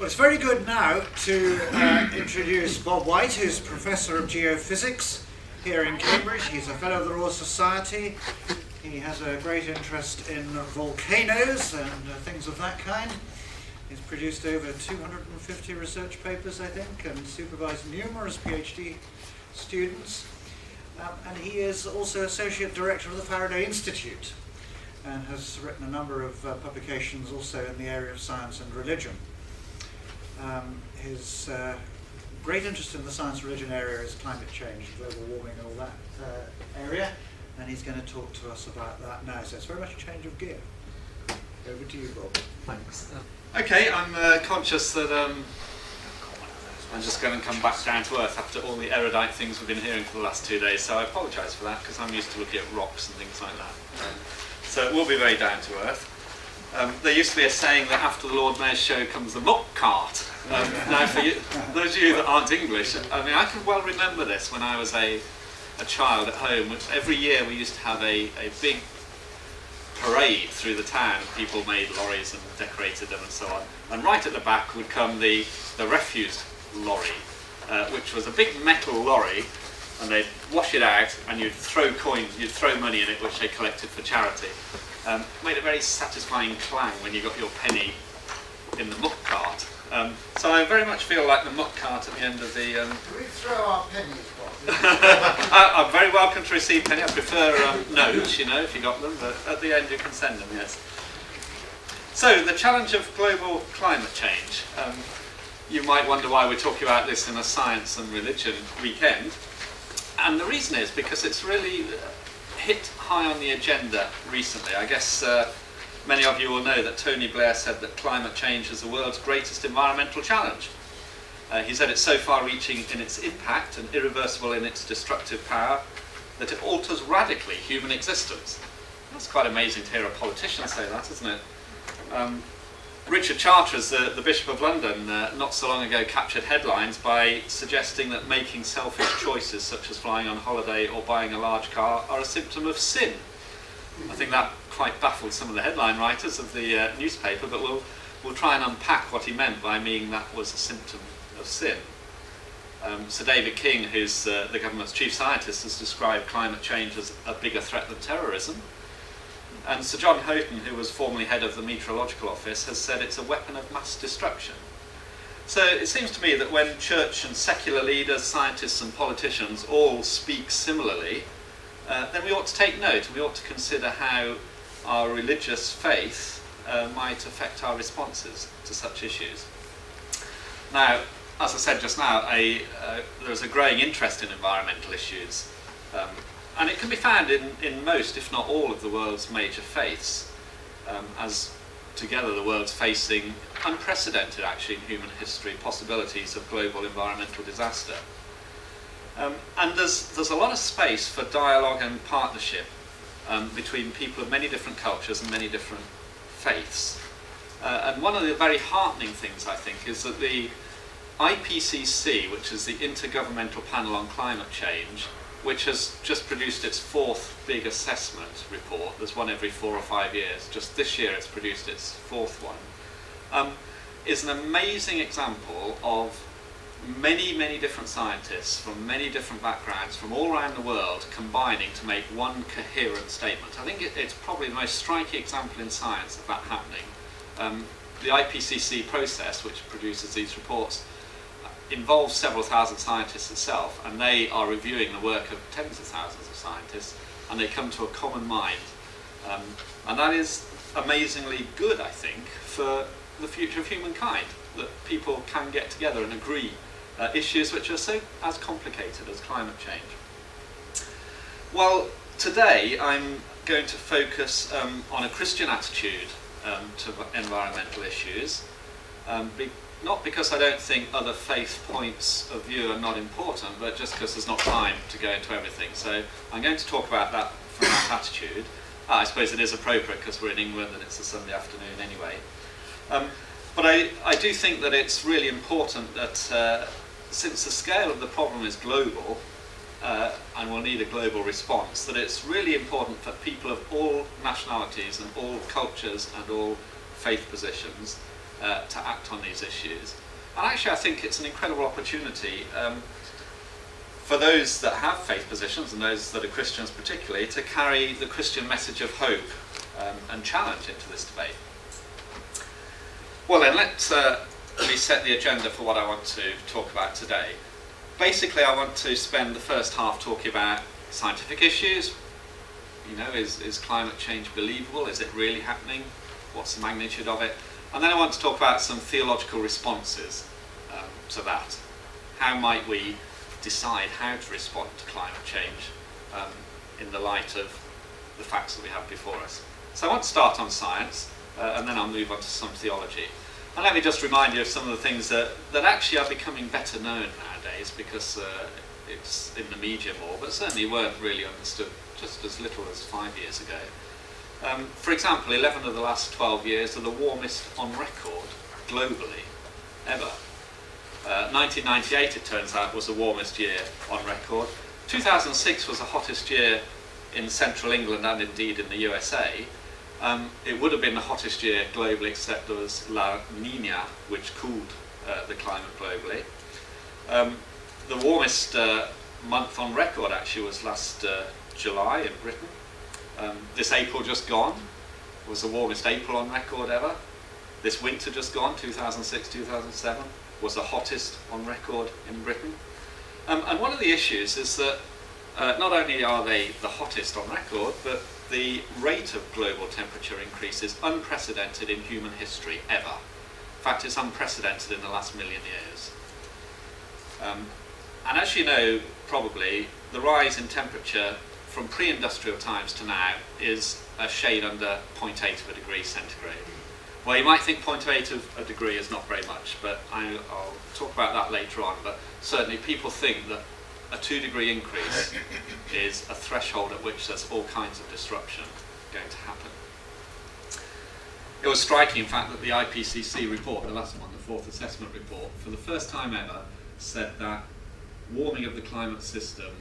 Well, it's very good now to introduce Bob White, who's Professor of Geophysics here in Cambridge. He's a Fellow of the Royal Society. He has a great interest in volcanoes and things of that kind. He's produced over 250 research papers, I think, and supervised numerous PhD students. And he is also Associate Director of the Faraday Institute and has written a number of publications also in the area of science and religion. His great interest in the science-religion area is climate change, global warming, and all that area, and he's going to talk to us about that now. So it's very much a change of gear. Over to you, Bob. Thanks. Okay, I'm conscious that I'm just going to come back down to earth after all the erudite things we've been hearing for the last 2 days, so I apologise for that, because I'm used to looking at rocks and things like that. So it will be very down to earth. There used to be a saying that after the Lord Mayor's show comes the muck cart. Now, for you, those of you that aren't English, I mean, I can well remember this when I was a child at home. Which every year we used to have a big parade through the town. People made lorries and decorated them and so on. And right at the back would come the refuse lorry, which was a big metal lorry, and they'd wash it out and you'd throw coins, you'd throw money in it, which they collected for charity. Made a very satisfying clang when you got your penny in the muck cart. So I very much feel like the muck cart at the end of the... Do we throw our pennies, Bob? I'm very welcome to receive penny. I prefer notes, you know, if you got them, but at the end you can send them, yes. So, the challenge of global climate change. You might wonder why we're talking about this in a science and religion weekend. And the reason is because it's really hit high on the agenda recently. I guess many of you will know that Tony Blair said that climate change is the world's greatest environmental challenge. He said it's so far-reaching in its impact and irreversible in its destructive power that it alters radically human existence. That's quite amazing to hear a politician say that, isn't it? Richard Chartres, the Bishop of London, not so long ago captured headlines by suggesting that making selfish choices such as flying on holiday or buying a large car are a symptom of sin. I think that quite baffled some of the headline writers of the newspaper, but we'll try and unpack what he meant by meaning that was a symptom of sin. Sir David King, who's the government's chief scientist, has described climate change as a bigger threat than terrorism. And Sir John Houghton, who was formerly head of the Meteorological Office, has said it's a weapon of mass destruction. So it seems to me that when church and secular leaders, scientists and politicians all speak similarly, then we ought to take note and we ought to consider how our religious faith might affect our responses to such issues. Now, as I said just now, there's a growing interest in environmental issues. And it can be found in most, if not all, of the world's major faiths, as together the world's facing unprecedented, actually, in human history, possibilities of global environmental disaster. And there's a lot of space for dialogue and partnership between people of many different cultures and many different faiths. And one of the very heartening things, I think, is that the IPCC, which is the Intergovernmental Panel on Climate Change, which has just produced its 4th big assessment report. There's one every 4 or 5 years. Just this year it's produced its 4th one. Is an amazing example of many, many different scientists from many different backgrounds from all around the world combining to make one coherent statement. I think it's probably the most striking example in science of that happening. The IPCC process, which produces these reports, involves several thousand scientists itself, and they are reviewing the work of tens of thousands of scientists, and they come to a common mind. And that is amazingly good, I think, for the future of humankind, that people can get together and agree issues which are so as complicated as climate change. Well, today I'm going to focus on a Christian attitude to environmental issues, not because I don't think other faith points of view are not important, but just because there's not time to go into everything. So I'm going to talk about that from that attitude. I suppose it is appropriate because we're in England and it's a Sunday afternoon anyway. But I do think that it's really important that since the scale of the problem is global, and will need a global response, that it's really important for people of all nationalities and all cultures and all faith positions to act on these issues. And actually I think it's an incredible opportunity for those that have faith positions, and those that are Christians particularly, to carry the Christian message of hope and challenge into this debate. Well then, let's set the agenda for what I want to talk about today. Basically, I want to spend the first half talking about scientific issues. You know, is climate change believable? Is it really happening? What's the magnitude of it? And then I want to talk about some theological responses to that. How might we decide how to respond to climate change in the light of the facts that we have before us? So I want to start on science, and then I'll move on to some theology. And let me just remind you of some of the things that actually are becoming better known nowadays, because it's in the media more, but certainly weren't really understood just as little as 5 years ago. For example, 11 of the last 12 years are the warmest on record globally ever. 1998, it turns out, was the warmest year on record. 2006 was the hottest year in central England and indeed in the USA. It would have been the hottest year globally, except there was La Nina, which cooled the climate globally. The warmest month on record actually was last July in Britain. This April just gone was the warmest April on record ever. This winter just gone, 2006-2007, was the hottest on record in Britain. And one of the issues is that not only are they the hottest on record, but the rate of global temperature increase is unprecedented in human history ever. In fact, it's unprecedented in the last million years. And as you know, probably, the rise in temperature from pre-industrial times to now is a shade under 0.8 of a degree centigrade. Well, you might think 0.8 of a degree is not very much, but I'll talk about that later on. But certainly people think that a 2-degree increase is a threshold at which there's all kinds of disruption going to happen. It was striking, in fact, that the IPCC report, the last one, the fourth assessment report, for the first time ever said that warming of the climate system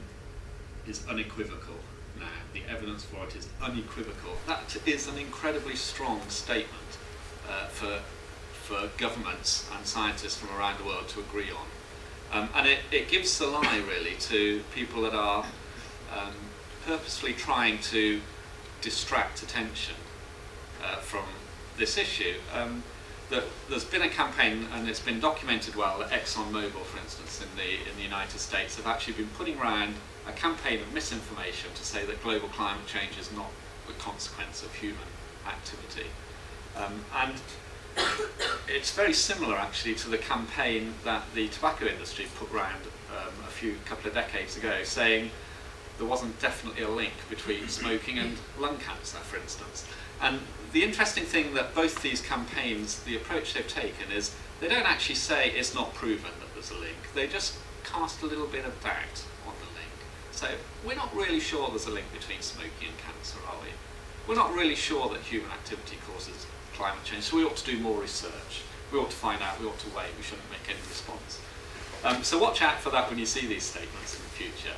is unequivocal now. The evidence for it is unequivocal. That is an incredibly strong statement for governments and scientists from around the world to agree on. And it gives the lie, really, to people that are purposefully trying to distract attention from this issue. There's been a campaign, and it's been documented well, that ExxonMobil, for instance, in the United States, have actually been putting around a campaign of misinformation to say that global climate change is not the consequence of human activity. And it's very similar, actually, to the campaign that the tobacco industry put around a couple of decades ago, saying there wasn't definitely a link between smoking and lung cancer, for instance. And the interesting thing that both these campaigns, the approach they've taken is they don't actually say it's not proven that there's a link. They just cast a little bit of doubt on the link. So we're not really sure there's a link between smoking and cancer, are we? We're not really sure that human activity causes climate change, so we ought to do more research. We ought to find out, we ought to wait, we shouldn't make any response. So watch out for that when you see these statements in the future.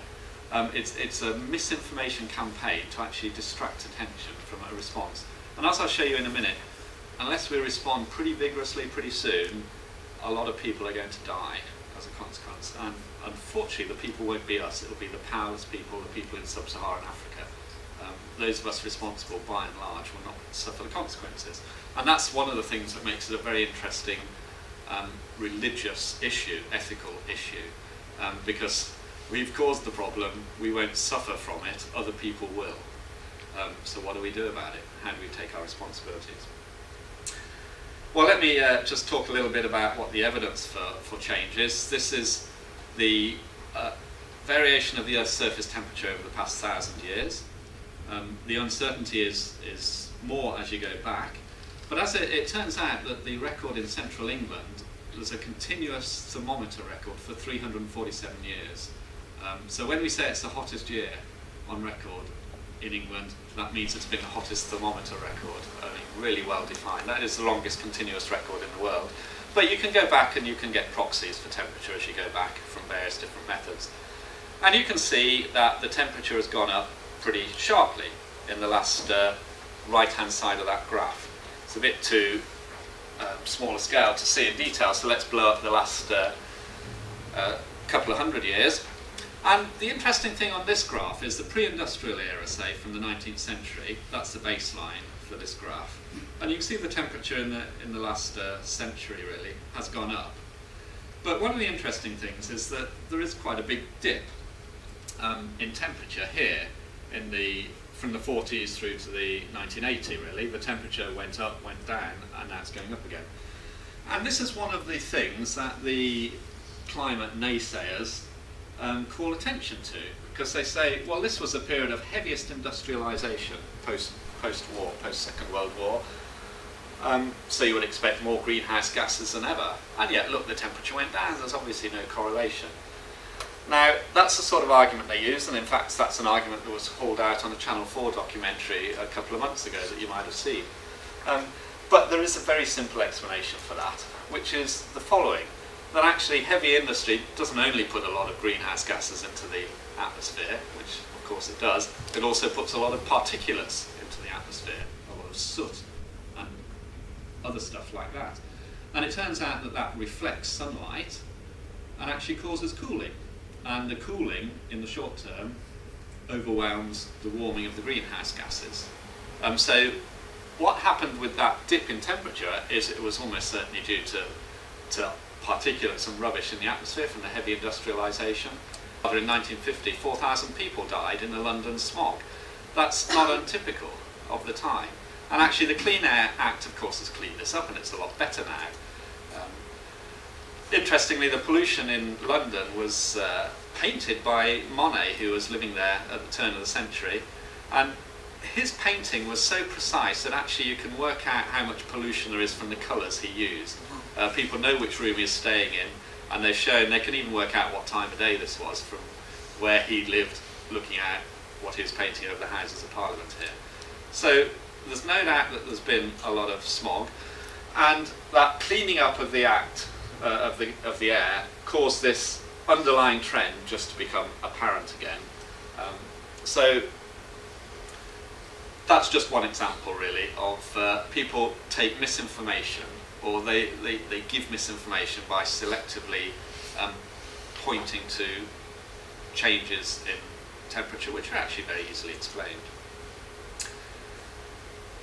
It's a misinformation campaign to actually distract attention from a response. And as I'll show you in a minute, unless we respond pretty vigorously pretty soon, a lot of people are going to die as a consequence. And unfortunately, the people won't be us, it'll be the powerless people, the people in sub-Saharan Africa. Those of us responsible, by and large, will not suffer the consequences. And that's one of the things that makes it a very interesting religious issue, ethical issue, because we've caused the problem, we won't suffer from it, other people will. So what do we do about it? How do we take our responsibilities? Well, let me just talk a little bit about what the evidence for change is. This is the variation of the Earth's surface temperature over the past 1,000 years. The uncertainty is more as you go back. But as it turns out that the record in central England, there's a continuous thermometer record for 347 years. So when we say it's the hottest year on record in England, that means it's been the hottest thermometer record, really well defined. That is the longest continuous record in the world. But you can go back and you can get proxies for temperature as you go back from various different methods. And you can see that the temperature has gone up pretty sharply in the last right-hand side of that graph. It's a bit too smaller scale to see in detail, so let's blow up the last couple of hundred years. And the interesting thing on this graph is the pre-industrial era, say, from the 19th century. That's the baseline for this graph. And you can see the temperature in the last century, really, has gone up. But one of the interesting things is that there is quite a big dip in temperature here from the 40s through to the 1980, really. The temperature went up, went down, and now it's going up again. And this is one of the things that the climate naysayers call attention to, because they say, well, this was a period of heaviest industrialization post-war, post-Second World War. So you would expect more greenhouse gases than ever. And yet, look, the temperature went down. There's obviously no correlation. Now, that's the sort of argument they use, and in fact, that's an argument that was hauled out on a Channel 4 documentary a couple of months ago that you might have seen. But there is a very simple explanation for that, which is the following. That actually heavy industry doesn't only put a lot of greenhouse gases into the atmosphere, which of course it does, it also puts a lot of particulates into the atmosphere, a lot of soot and other stuff like that. And it turns out that that reflects sunlight and actually causes cooling. And the cooling, in the short term, overwhelms the warming of the greenhouse gases. So what happened with that dip in temperature is it was almost certainly due to particulates and rubbish in the atmosphere from the heavy industrialisation. In 1950, 4,000 people died in the London smog. That's not untypical of the time. And actually the Clean Air Act, of course, has cleaned this up, and it's a lot better now. Interestingly, the pollution in London was painted by Monet, who was living there at the turn of the century, and his painting was so precise that actually you can work out how much pollution there is from the colours he used. People know which room he's staying in, and they've shown they can even work out what time of day this was from where he lived, looking at what he was painting over the Houses of Parliament here. So there's no doubt that there's been a lot of smog, and that cleaning up of the act of the air caused this underlying trend just to become apparent again. So that's just one example, really, of people take misinformation, or they give misinformation by selectively pointing to changes in temperature, which are actually very easily explained.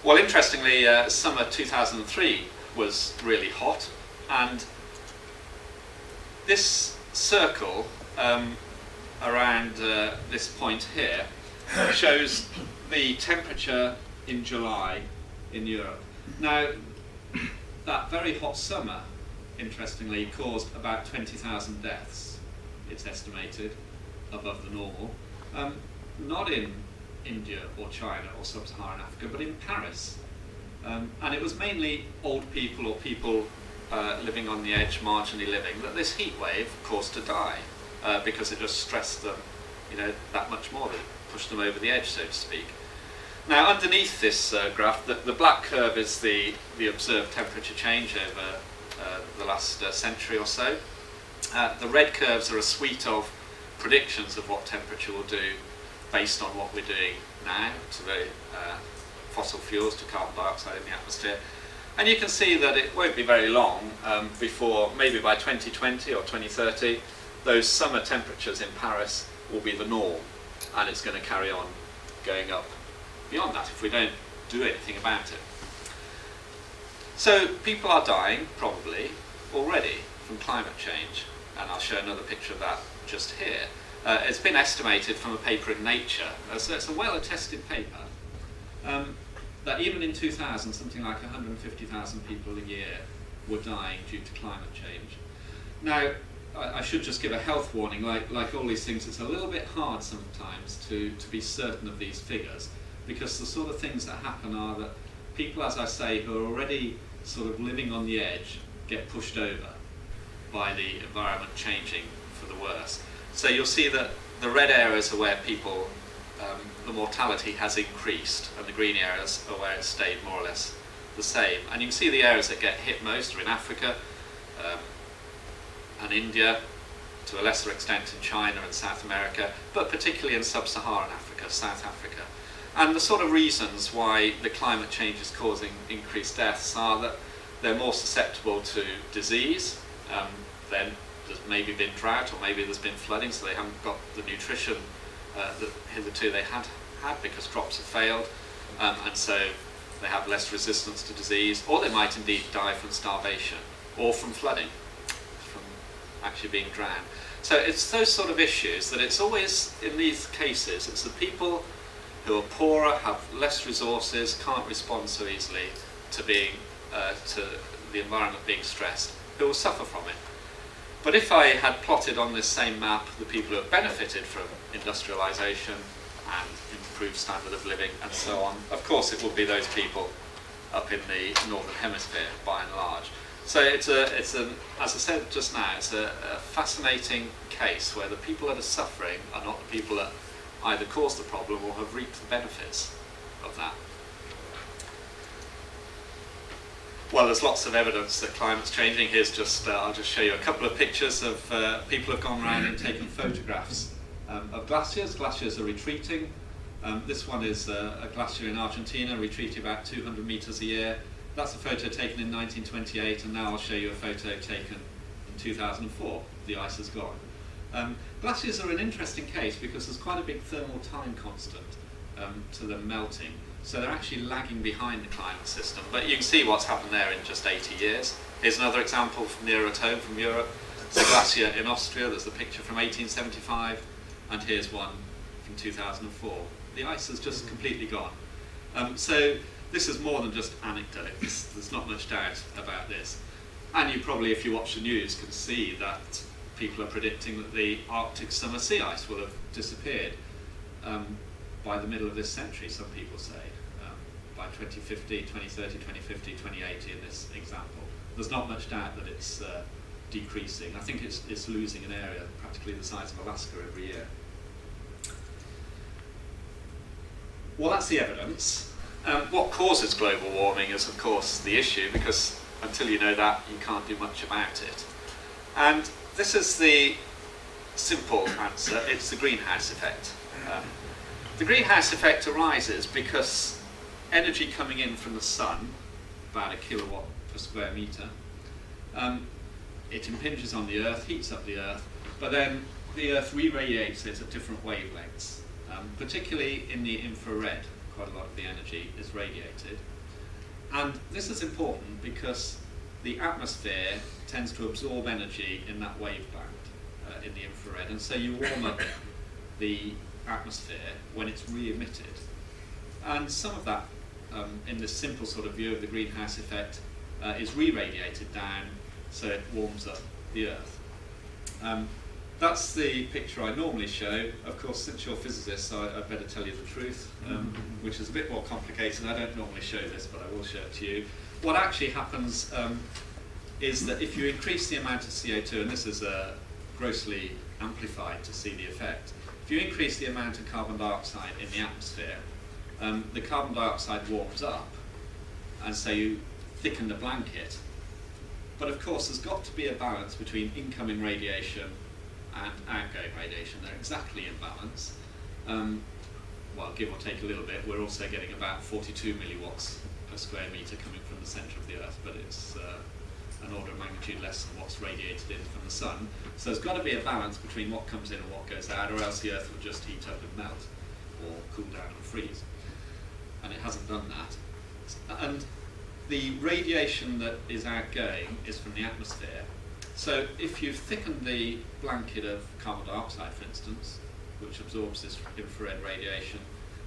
Well, interestingly, summer 2003 was really hot, and this circle around this point here shows the temperature in July in Europe. Now, that very hot summer, interestingly, caused about 20,000 deaths, it's estimated, above the normal. Not in India or China or sub-Saharan Africa, but in Paris. And it was mainly old people or people living on the edge, marginally living, that this heat wave caused to die because it just stressed them, that much more, that it pushed them over the edge, so to speak. Now, underneath this graph, the black curve is the observed temperature change over the last century or so. The red curves are a suite of predictions of what temperature will do based on what we're doing now to the fossil fuels, to carbon dioxide in the atmosphere. And you can see that it won't be very long before, maybe by 2020 or 2030, those summer temperatures in Paris will be the norm, and it's going to carry on going up beyond that if we don't do anything about it. So people are dying, probably, already from climate change, and I'll show another picture of that just here. It's been estimated from a paper in Nature, so it's a well-attested paper, that even in 2000, something like 150,000 people a year were dying due to climate change. Now, I should just give a health warning, like all these things, it's a little bit hard sometimes to be certain of these figures, because the sort of things that happen are that people, as I say, who are already sort of living on the edge get pushed over by the environment changing for the worse. So you'll see that the red areas are where people, the mortality has increased, and the green areas are where it's stayed more or less the same. And you can see the areas that get hit most are in Africa and India, to a lesser extent in China and South America, but particularly in sub-Saharan Africa, South Africa. And the sort of reasons why the climate change is causing increased deaths are that they're more susceptible to disease. Then there's maybe been drought, or maybe there's been flooding, so they haven't got the nutrition that hitherto they had because crops have failed, and so they have less resistance to disease, or they might indeed die from starvation or from flooding, from actually being drowned. So it's those sort of issues that it's always, in these cases, it's the people who are poorer, have less resources, can't respond so easily to being to the environment being stressed, who will suffer from it. But if I had plotted on this same map the people who have benefited from industrialisation and improved standard of living and so on, of course it would be those people up in the northern hemisphere by and large. So it's as I said just now, it's a fascinating case where the people that are suffering are not the people that either caused the problem or have reaped the benefits of that. Well, there's lots of evidence that climate's changing. Here's just, I'll just show you a couple of pictures of people have gone around and taken photographs of glaciers. Glaciers are retreating. This one is a glacier in Argentina, retreating about 200 meters a year. That's a photo taken in 1928, and now I'll show you a photo taken in 2004. The ice has gone. Glaciers are an interesting case because there's quite a big thermal time constant to them melting. So they're actually lagging behind the climate system. But you can see what's happened there in just 80 years. Here's another example from nearer at home from Europe. It's a glacier in Austria. There's a picture from 1875. And here's one from 2004. The ice has just completely gone. So this is more than just anecdote. There's not much doubt about this. And you probably, if you watch the news, can see that people are predicting that the Arctic summer sea ice will have disappeared by the middle of this century, some people say, by 2050, 2030, 2050, 2080 in this example. There's not much doubt that it's decreasing. I think it's losing an area practically the size of Alaska every year. Well, that's the evidence. What causes global warming is, of course, the issue, because until you know that, you can't do much about it. And this is the simple answer. It's the greenhouse effect. The greenhouse effect arises because energy coming in from the sun, about 1 kilowatt per square metre, it impinges on the Earth, heats up the Earth, but then the Earth re-radiates it at different wavelengths, particularly in the infrared. Quite a lot of the energy is radiated. And this is important because the atmosphere tends to absorb energy in that wavelength, in the infrared, and so you warm up the atmosphere when it's re-emitted. And some of that, in this simple sort of view of the greenhouse effect, is re-radiated down, so it warms up the Earth. That's the picture I normally show. Of course, since you're physicists, I'd better tell you the truth, which is a bit more complicated. I don't normally show this, but I will show it to you. What actually happens is that if you increase the amount of CO2, and this is grossly amplified to see the effect, if you increase the amount of carbon dioxide in the atmosphere, the carbon dioxide warms up, and so you thicken the blanket. But of course, there's got to be a balance between incoming radiation and outgoing radiation. They're exactly in balance. Well, give or take a little bit. We're also getting about 42 milliwatts per square metre coming from the centre of the Earth, but it's an order of magnitude less than what's radiated in from the sun. So there's got to be a balance between what comes in and what goes out, or else the Earth will just heat up and melt, or cool down and freeze. And it hasn't done that. And the radiation that is outgoing is from the atmosphere. So if you've thickened the blanket of carbon dioxide, for instance, which absorbs this infrared radiation,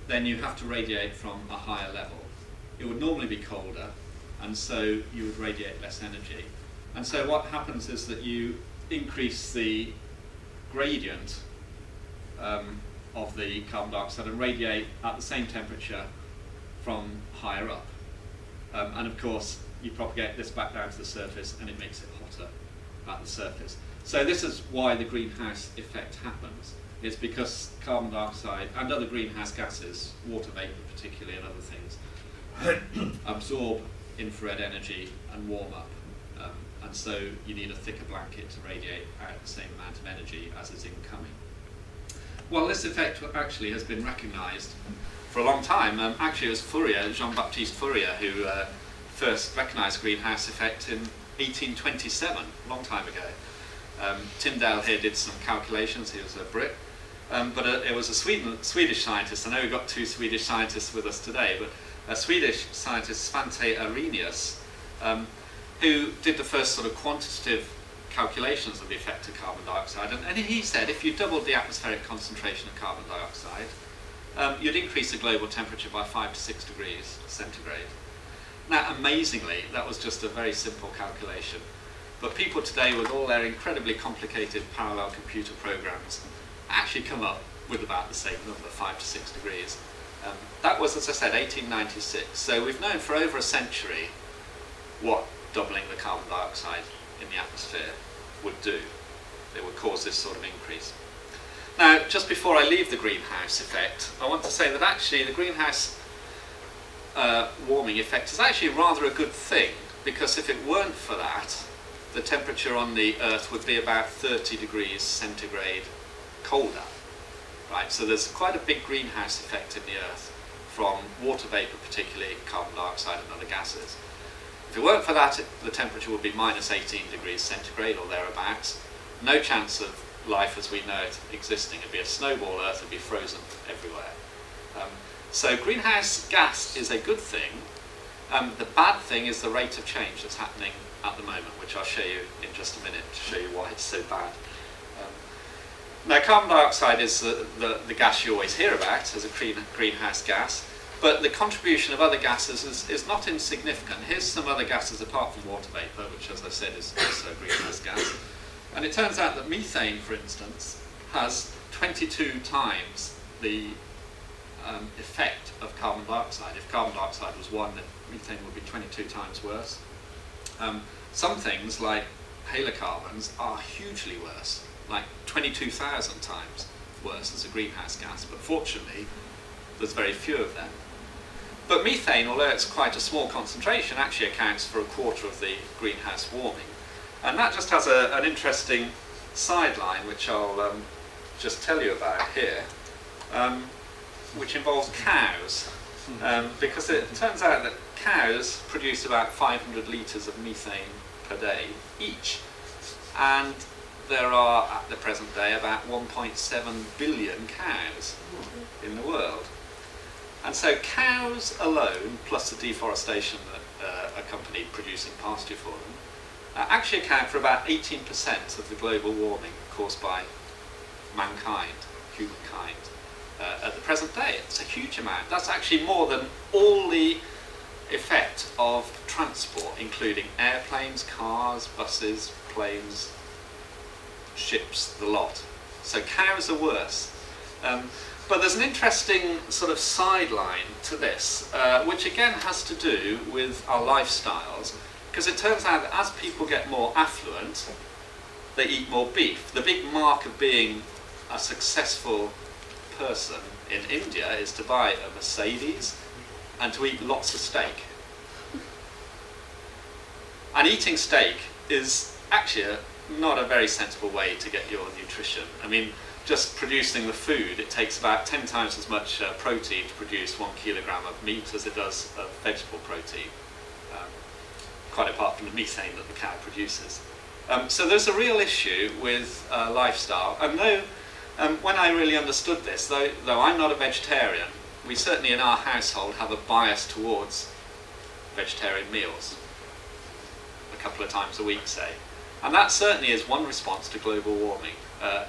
then you have to radiate from a higher level. It would normally be colder, and so you would radiate less energy. And so what happens is that you increase the gradient of the carbon dioxide and radiate at the same temperature from higher up. And of course, you propagate this back down to the surface and it makes it hotter at the surface. So this is why the greenhouse effect happens. It's because carbon dioxide and other greenhouse gases, water vapour particularly and other things, absorb infrared energy and warm up. And so you need a thicker blanket to radiate out the same amount of energy as is incoming. Well, this effect actually has been recognised for a long time. Actually, it was Fourier, Jean-Baptiste Fourier, who first recognised greenhouse effect in 1827, a long time ago. Tyndale here did some calculations, he was a Brit, but it was a Swedish scientist. I know we've got two Swedish scientists with us today, but a Swedish scientist, Svante Arrhenius, who did the first sort of quantitative calculations of the effect of carbon dioxide, and he said if you doubled the atmospheric concentration of carbon dioxide, you'd increase the global temperature by 5 to 6 degrees centigrade. Now, amazingly, that was just a very simple calculation. But people today, with all their incredibly complicated parallel computer programs, actually come up with about the same number, 5 to 6 degrees. That was, as I said, 1896. So we've known for over a century what doubling the carbon dioxide in the atmosphere would do. It would cause this sort of increase. Now, just before I leave the greenhouse effect, I want to say that actually the greenhouse warming effect is actually rather a good thing, because if it weren't for that, the temperature on the Earth would be about 30 degrees centigrade colder. Right? So there's quite a big greenhouse effect in the Earth from water vapour, particularly carbon dioxide and other gases. If it weren't for that, the temperature would be minus 18 degrees centigrade or thereabouts. No chance of life as we know it existing. It'd be a snowball Earth, it'd be frozen everywhere. So greenhouse gas is a good thing. The bad thing is the rate of change that's happening at the moment, which I'll show you in just a minute to show you why it's so bad. Now, carbon dioxide is the gas you always hear about as a greenhouse gas, but the contribution of other gases is not insignificant. Here's some other gases apart from water vapour, which, as I said, is also a greenhouse gas. And it turns out that methane, for instance, has 22 times the effect of carbon dioxide. If carbon dioxide was 1, then methane would be 22 times worse. Some things, like halocarbons, are hugely worse, like 22,000 times worse as a greenhouse gas, but fortunately there's very few of them. But methane, although it's quite a small concentration, actually accounts for a quarter of the greenhouse warming. And that just has an interesting sideline, which I'll just tell you about here, which involves cows. Because it turns out that cows produce about 500 litres of methane per day each. And there are, at the present day, about 1.7 billion cows in the world. And so cows alone, plus the deforestation that accompanied producing pasture for them, actually account for about 18% of the global warming caused by mankind, humankind, at the present day. It's a huge amount. That's actually more than all the effect of transport, including airplanes, cars, buses, planes, ships, the lot. So cows are worse. But there's an interesting sort of sideline to this, which again has to do with our lifestyles, because it turns out that as people get more affluent, they eat more beef. The big mark of being a successful person in India is to buy a Mercedes and to eat lots of steak. And eating steak is actually not a very sensible way to get your nutrition. I mean, just producing the food, it takes about 10 times as much protein to produce 1 kilogram of meat as it does of vegetable protein, quite apart from the methane that the cow produces. So there's a real issue with lifestyle. And though, when I really understood this, though I'm not a vegetarian, we certainly in our household have a bias towards vegetarian meals, a couple of times a week, say. And that certainly is one response to global warming,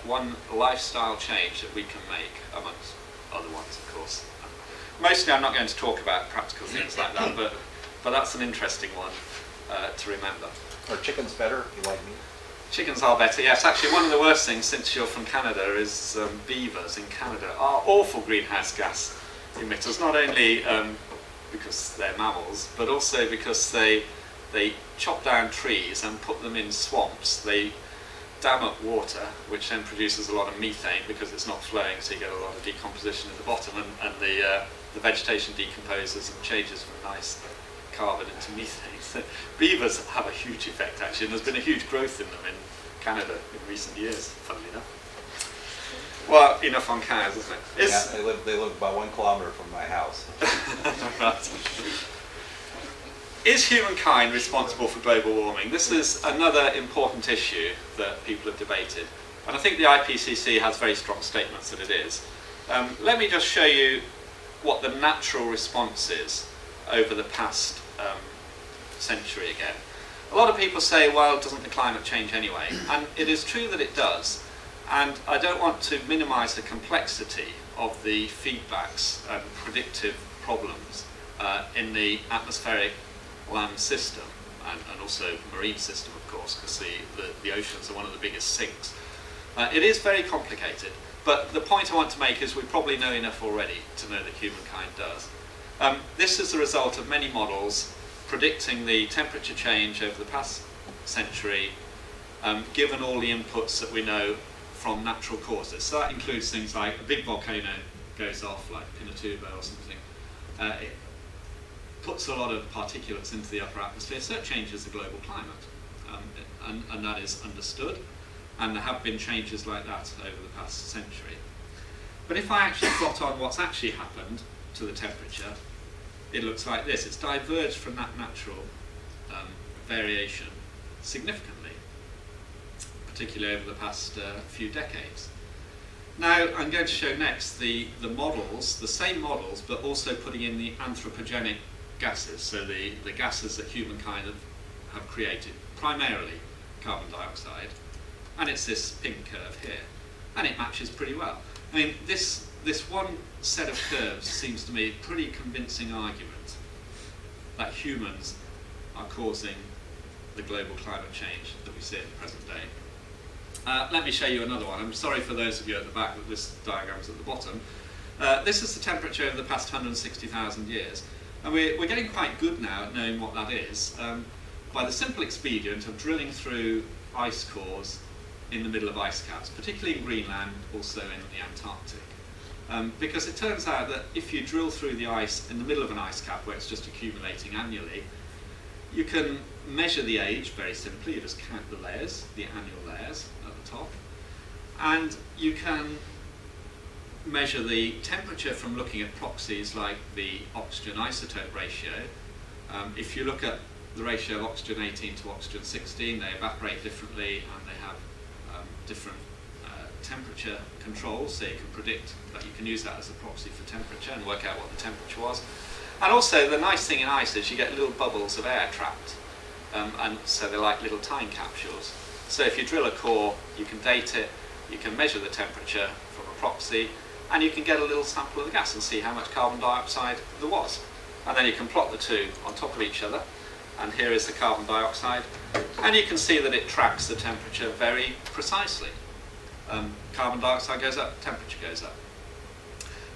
one lifestyle change that we can make, amongst other ones, of course. Mostly I'm not going to talk about practical things like that, but that's an interesting one to remember. Are chickens better? You like meat? Chickens are better, yes. Actually, one of the worst things, since you're from Canada, is beavers in Canada are awful greenhouse gas emitters, not only because they're mammals, but also because they chop down trees and put them in swamps. They dam up water, which then produces a lot of methane because it's not flowing, so you get a lot of decomposition at the bottom, and the vegetation decomposes and changes from nice carbon into methane. So beavers have a huge effect, actually, and there's been a huge growth in them in Canada in recent years, funnily enough. Well, enough on cows, isn't it? Yeah, they live about 1 kilometer from my house. Right. is humankind responsible for global warming? This is another important issue that people have debated. And I think the IPCC has very strong statements that it is. Let me just show you what the natural response is over the past century again. A lot of people say, well, doesn't the climate change anyway? And it is true that it does. And I don't want to minimise the complexity of the feedbacks and predictive problems in the atmospheric land system and also marine system, of course, because the oceans are one of the biggest sinks. It is very complicated, but the point I want to make is we probably know enough already to know that humankind does. This is the result of many models predicting the temperature change over the past century, given all the inputs that we know from natural causes. So that includes things like a big volcano goes off, like Pinatubo or something. It puts a lot of particulates into the upper atmosphere, so it changes the global climate. And that is understood, and there have been changes like that over the past century. But if I actually plot on what's actually happened to the temperature, it looks like this. It's diverged from that natural variation significantly, particularly over the past few decades. Now I'm going to show next the models, the same models, but also putting in the anthropogenic gases, so the gases that humankind have created, primarily carbon dioxide, and it's this pink curve here, and it matches pretty well. I mean, this one set of curves seems to me a pretty convincing argument that humans are causing the global climate change that we see at the present day. Let me show you another one. I'm sorry for those of you at the back that this diagram's at the bottom. This is the temperature over the past 160,000 years. And we're getting quite good now at knowing what that is by the simple expedient of drilling through ice cores in the middle of ice caps, particularly in Greenland, also in the Antarctic. Because it turns out that if you drill through the ice in the middle of an ice cap where it's just accumulating annually, you can measure the age very simply. You just count the layers, the annual layers at the top, and you can measure the temperature from looking at proxies like the oxygen isotope ratio. If you look at the ratio of oxygen 18 to oxygen 16, they evaporate differently and they have different temperature controls, so you can predict that. You can use that as a proxy for temperature and work out what the temperature was. And also the nice thing in ice is you get little bubbles of air trapped, and so they're like little time capsules. So if you drill a core, you can date it, you can measure the temperature from a proxy, and you can get a little sample of the gas and see how much carbon dioxide there was. And then you can plot the two on top of each other, and here is the carbon dioxide, and you can see that it tracks the temperature very precisely. Carbon dioxide goes up, temperature goes up.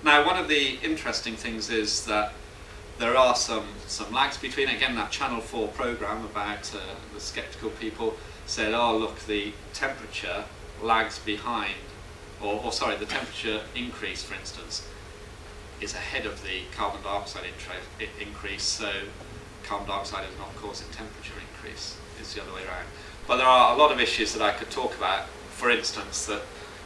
Now, one of the interesting things is that there are some lags between it. Again, that Channel 4 program about the sceptical people said, oh look, the temperature lags behind, or sorry, the temperature increase, for instance, is ahead of the carbon dioxide increase, so carbon dioxide is not causing temperature increase, it's the other way around. But there are a lot of issues that I could talk about. For instance, that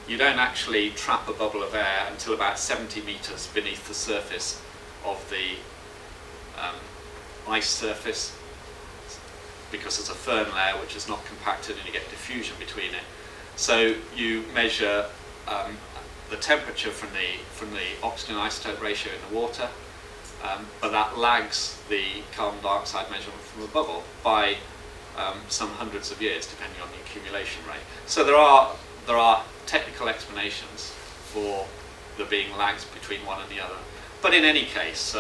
you don't actually trap a bubble of air until about 70 meters beneath the surface of the ice surface, because there's a firm layer which is not compacted and you get diffusion between it. So you measure the temperature from the oxygen isotope ratio in the water, but that lags the carbon dioxide measurement from the bubble by some hundreds of years, depending on the accumulation rate. So there are technical explanations for there being lags between one and the other. But in any case,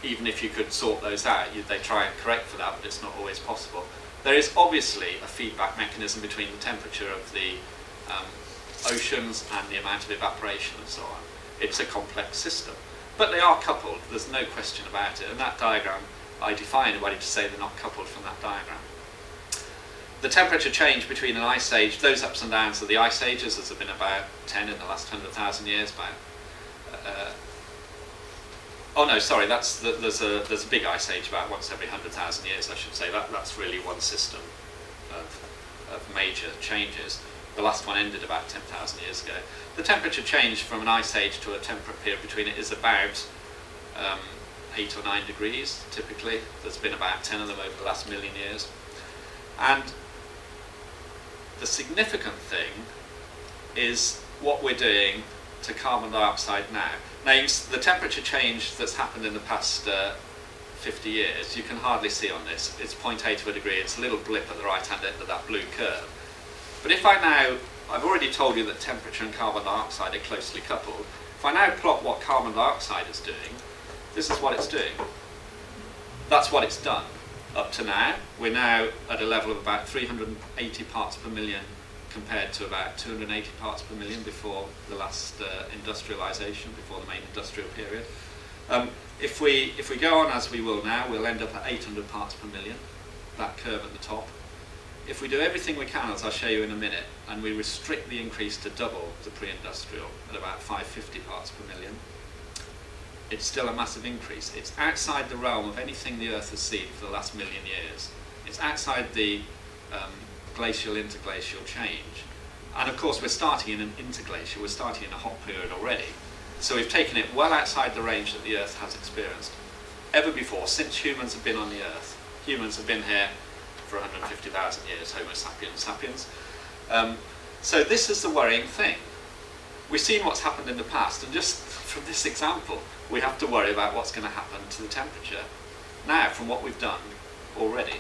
even if you could sort those out, they try and correct for that, but it's not always possible. There is obviously a feedback mechanism between the temperature of the oceans and the amount of evaporation and so on. It's a complex system. But they are coupled, there's no question about it. And that diagram, I defy anybody to say they're not coupled from that diagram. The temperature change between an ice age, those ups and downs are the ice ages. There's been about 10 in the last 100,000 years. Oh no, sorry, there's a big ice age about once every 100,000 years, I should say. That's really one system of major changes. The last one ended about 10,000 years ago. The temperature change from an ice age to a temperate period between it is about 8 or 9 degrees, typically. There's been about 10 of them over the last million years. And the significant thing is what we're doing to carbon dioxide now. Now, the temperature change that's happened in the past 50 years, you can hardly see on this. It's 0.8 of a degree. It's a little blip at the right-hand end of that blue curve. But if I've already told you that temperature and carbon dioxide are closely coupled. If I now plot what carbon dioxide is doing, this is what it's doing. That's what it's done up to now. We're now at a level of about 380 parts per million compared to about 280 parts per million before the last industrialization, before the main industrial period. If we go on as we will now, we'll end up at 800 parts per million, that curve at the top. If we do everything we can, as I'll show you in a minute, and we restrict the increase to double the pre-industrial at about 550 parts per million, it's still a massive increase. It's outside the realm of anything the Earth has seen for the last million years. It's outside the glacial interglacial change. And of course we're starting in an interglacial, we're starting in a hot period already. So we've taken it well outside the range that the Earth has experienced ever before, since humans have been on the Earth. Humans have been here for 150,000 years, Homo sapiens sapiens. So this is the worrying thing. We've seen what's happened in the past, and just from this example, we have to worry about what's going to happen to the temperature now from what we've done already.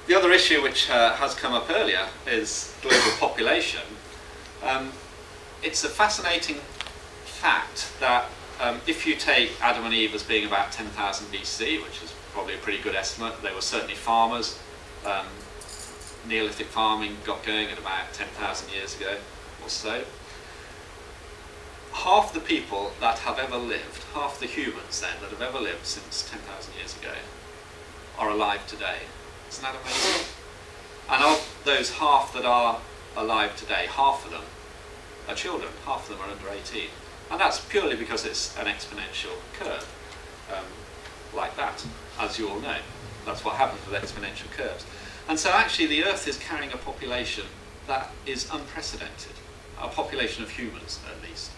The other issue which has come up earlier is global population. It's a fascinating fact that if you take Adam and Eve as being about 10,000 BC, which is probably a pretty good estimate, they were certainly farmers. Neolithic farming got going at about 10,000 years ago or so. Half the people that have ever lived, half the humans then that have ever lived since 10,000 years ago are alive today. Isn't that amazing? And of those half that are alive today, half of them are children, half of them are under 18. And that's purely because it's an exponential curve, like that, as you all know. That's what happens with exponential curves. And so actually the Earth is carrying a population that is unprecedented, a population of humans at least.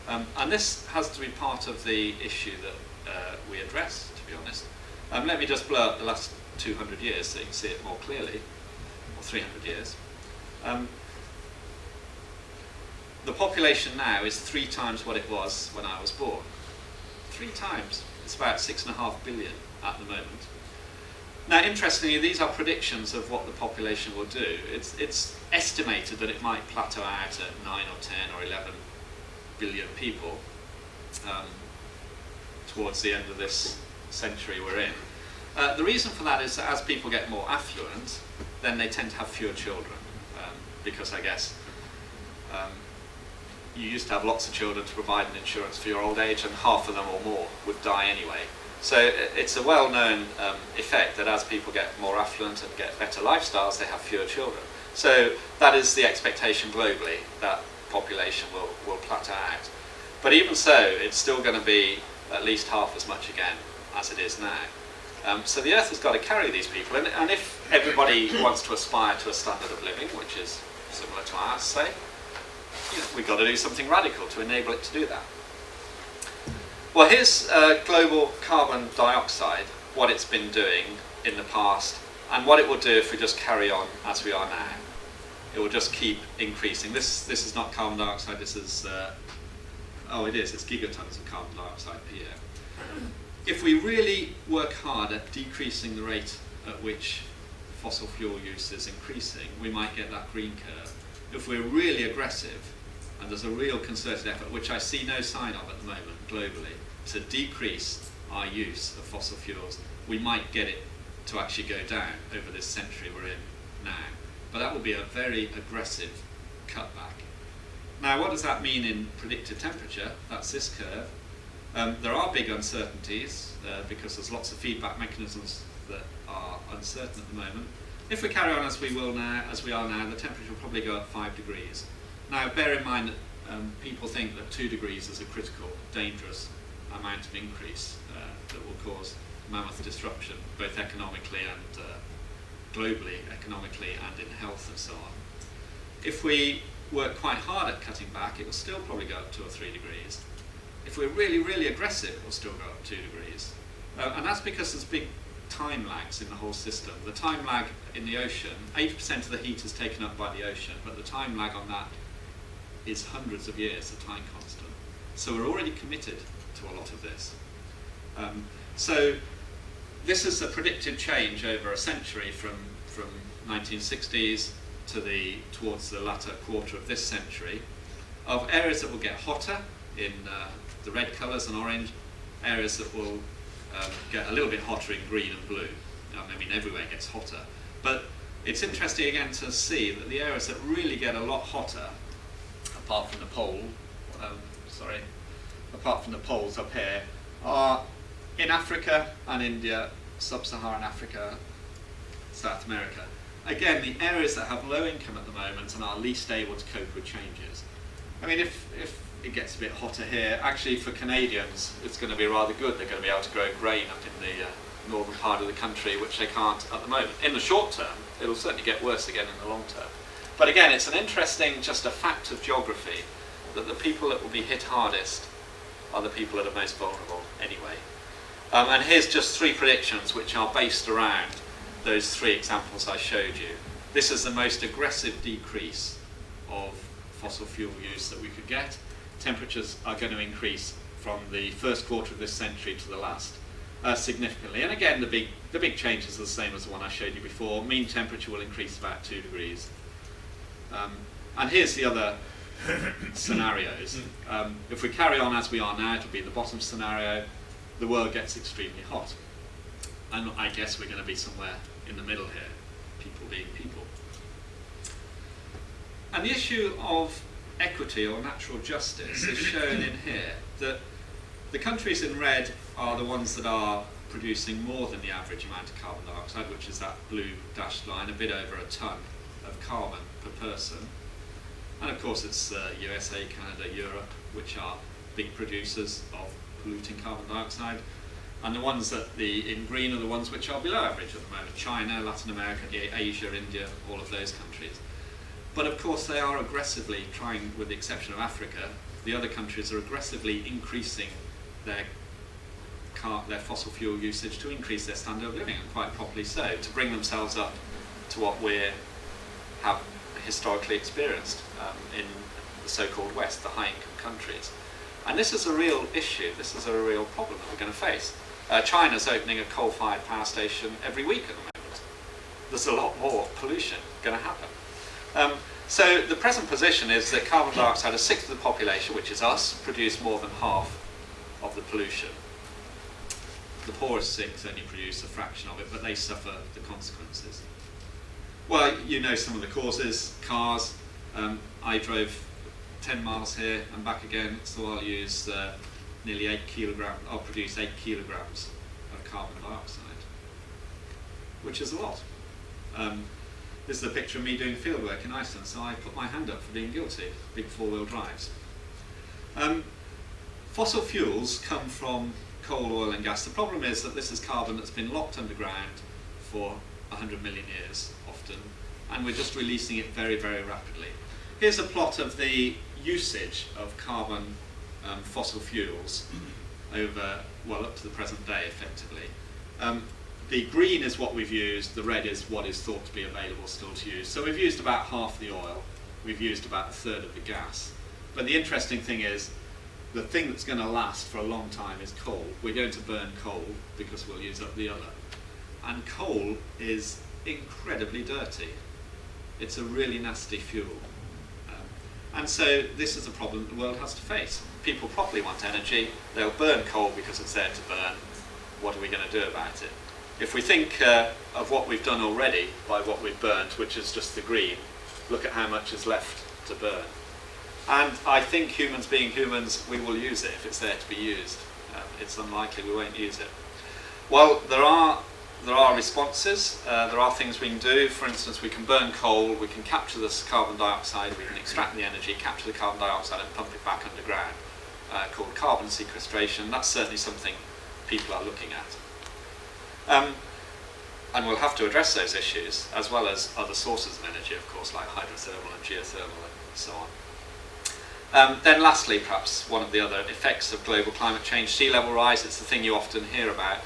And this has to be part of the issue that we address, to be honest. Let me just blur up the last 200 years so you can see it more clearly, or 300 years. The population now is 3 times what it was when I was born. 3 times. It's about 6.5 billion at the moment. Now, interestingly, these are predictions of what the population will do. It's estimated that it might plateau out at 9 or 10 or 11 billion people towards the end of this century we're in. The reason for that is that as people get more affluent, then they tend to have fewer children, because I guess you used to have lots of children to provide an insurance for your old age, and half of them or more would die anyway. So it's a well-known effect that as people get more affluent and get better lifestyles, they have fewer children. So that is the expectation globally, that population will plateau out. But even so, it's still going to be at least half as much again as it is now. So the Earth has got to carry these people, and if everybody wants to aspire to a standard of living, which is similar to ours, say, we've got to do something radical to enable it to do that. Well, here's global carbon dioxide, what it's been doing in the past, and what it will do if we just carry on as we are now. It will just keep increasing. This is not carbon dioxide, this is, it's gigatons of carbon dioxide per year. If we really work hard at decreasing the rate at which fossil fuel use is increasing, we might get that green curve. If we're really aggressive, and there's a real concerted effort, which I see no sign of at the moment globally, to decrease our use of fossil fuels, we might get it to actually go down over this century we're in now. But that will be a very aggressive cutback. Now, what does that mean in predicted temperature? That's this curve. There are big uncertainties because there's lots of feedback mechanisms that are uncertain at the moment. If we carry on as we are now, the temperature will probably go up 5 degrees. Now, bear in mind that people think that 2 degrees is a critical, dangerous amount of increase that will cause mammoth disruption, both economically and globally, economically and in health and so on. If we work quite hard at cutting back, it will still probably go up 2 or 3 degrees. if we're really, really aggressive, it will still go up 2 degrees. And that's because there's big time lags in the whole system. The time lag in the ocean, 80% of the heat is taken up by the ocean, but the time lag on that is hundreds of years, the time constant. So we're already committed to a lot of this. So this is a predicted change over a century from 1960s towards the latter quarter of this century, of areas that will get hotter in the red colours and orange, areas that will get a little bit hotter in green and blue. I mean, everywhere gets hotter. But it's interesting again to see that the areas that really get a lot hotter, apart from the poles up here, are in Africa and India, sub-Saharan Africa, South America. Again, the areas that have low income at the moment and are least able to cope with changes. I mean, if it gets a bit hotter here, actually for Canadians, it's going to be rather good. They're going to be able to grow grain up in the northern part of the country, which they can't at the moment. In the short term, it'll certainly get worse again in the long term. But again, it's an interesting, just a fact of geography, that the people that will be hit hardest are the people that are most vulnerable anyway. And here's just 3 predictions which are based around those 3 examples I showed you. This is the most aggressive decrease of fossil fuel use that we could get. Temperatures are going to increase from the first quarter of this century to the last significantly. And again, the big changes are the same as the one I showed you before. Mean temperature will increase about 2 degrees. And here's the other scenarios. If we carry on as we are now, it'll be the bottom scenario. The world gets extremely hot. And I guess we're going to be somewhere in the middle here, people being people. And the issue of equity or natural justice is shown in here, that the countries in red are the ones that are producing more than the average amount of carbon dioxide, which is that blue dashed line, a bit over a tonne of carbon per person. And of course it's USA, Canada, Europe, which are big producers of polluting carbon dioxide. And the ones that in green are the ones which are below average at the moment: China, Latin America, Asia, India, all of those countries. But of course they are aggressively trying, with the exception of Africa, the other countries are aggressively increasing their fossil fuel usage to increase their standard of living, and quite properly so, to bring themselves up to what we have historically experienced in the so-called West, the high-income countries. And this is a real issue, this is a real problem that we're going to face. China's opening a coal-fired power station every week at the moment. There's a lot more pollution going to happen. So the present position is that carbon dioxide, a sixth of the population, which is us, produce more than half of the pollution. The poorest six only produce a fraction of it, but they suffer the consequences. Well, you know some of the causes. Cars. I drove 10 miles here and back again, so I'll use nearly 8 kilograms, I'll produce 8 kilograms of carbon dioxide, which is a lot. This is a picture of me doing fieldwork in Iceland, so I put my hand up for being guilty, big four-wheel drives. Fossil fuels come from coal, oil and gas. The problem is that this is carbon that's been locked underground for 100 million years, often, and we're just releasing it very, very rapidly. Here's a plot of the usage of carbon fossil fuels over, well, up to the present day, effectively. The green is what we've used, the red is what is thought to be available still to use. So we've used about half the oil, we've used about a third of the gas. But the interesting thing is, the thing that's going to last for a long time is coal. We're going to burn coal because we'll use up the other. And coal is incredibly dirty. It's a really nasty fuel. And so this is a problem the world has to face. People properly want energy, they'll burn coal because it's there to burn. What are we going to do about it? If we think of what we've done already by what we've burnt, which is just the green, look at how much is left to burn. And I think humans being humans, we will use it if it's there to be used. It's unlikely we won't use it. Well, there are responses, there are things we can do. For instance, we can burn coal, we can capture this carbon dioxide, we can extract the energy, capture the carbon dioxide and pump it back underground, called carbon sequestration. That's certainly something people are looking at. And we'll have to address those issues, as well as other sources of energy, of course, like hydrothermal and geothermal and so on. Then lastly, perhaps one of the other effects of global climate change, sea level rise, it's the thing you often hear about.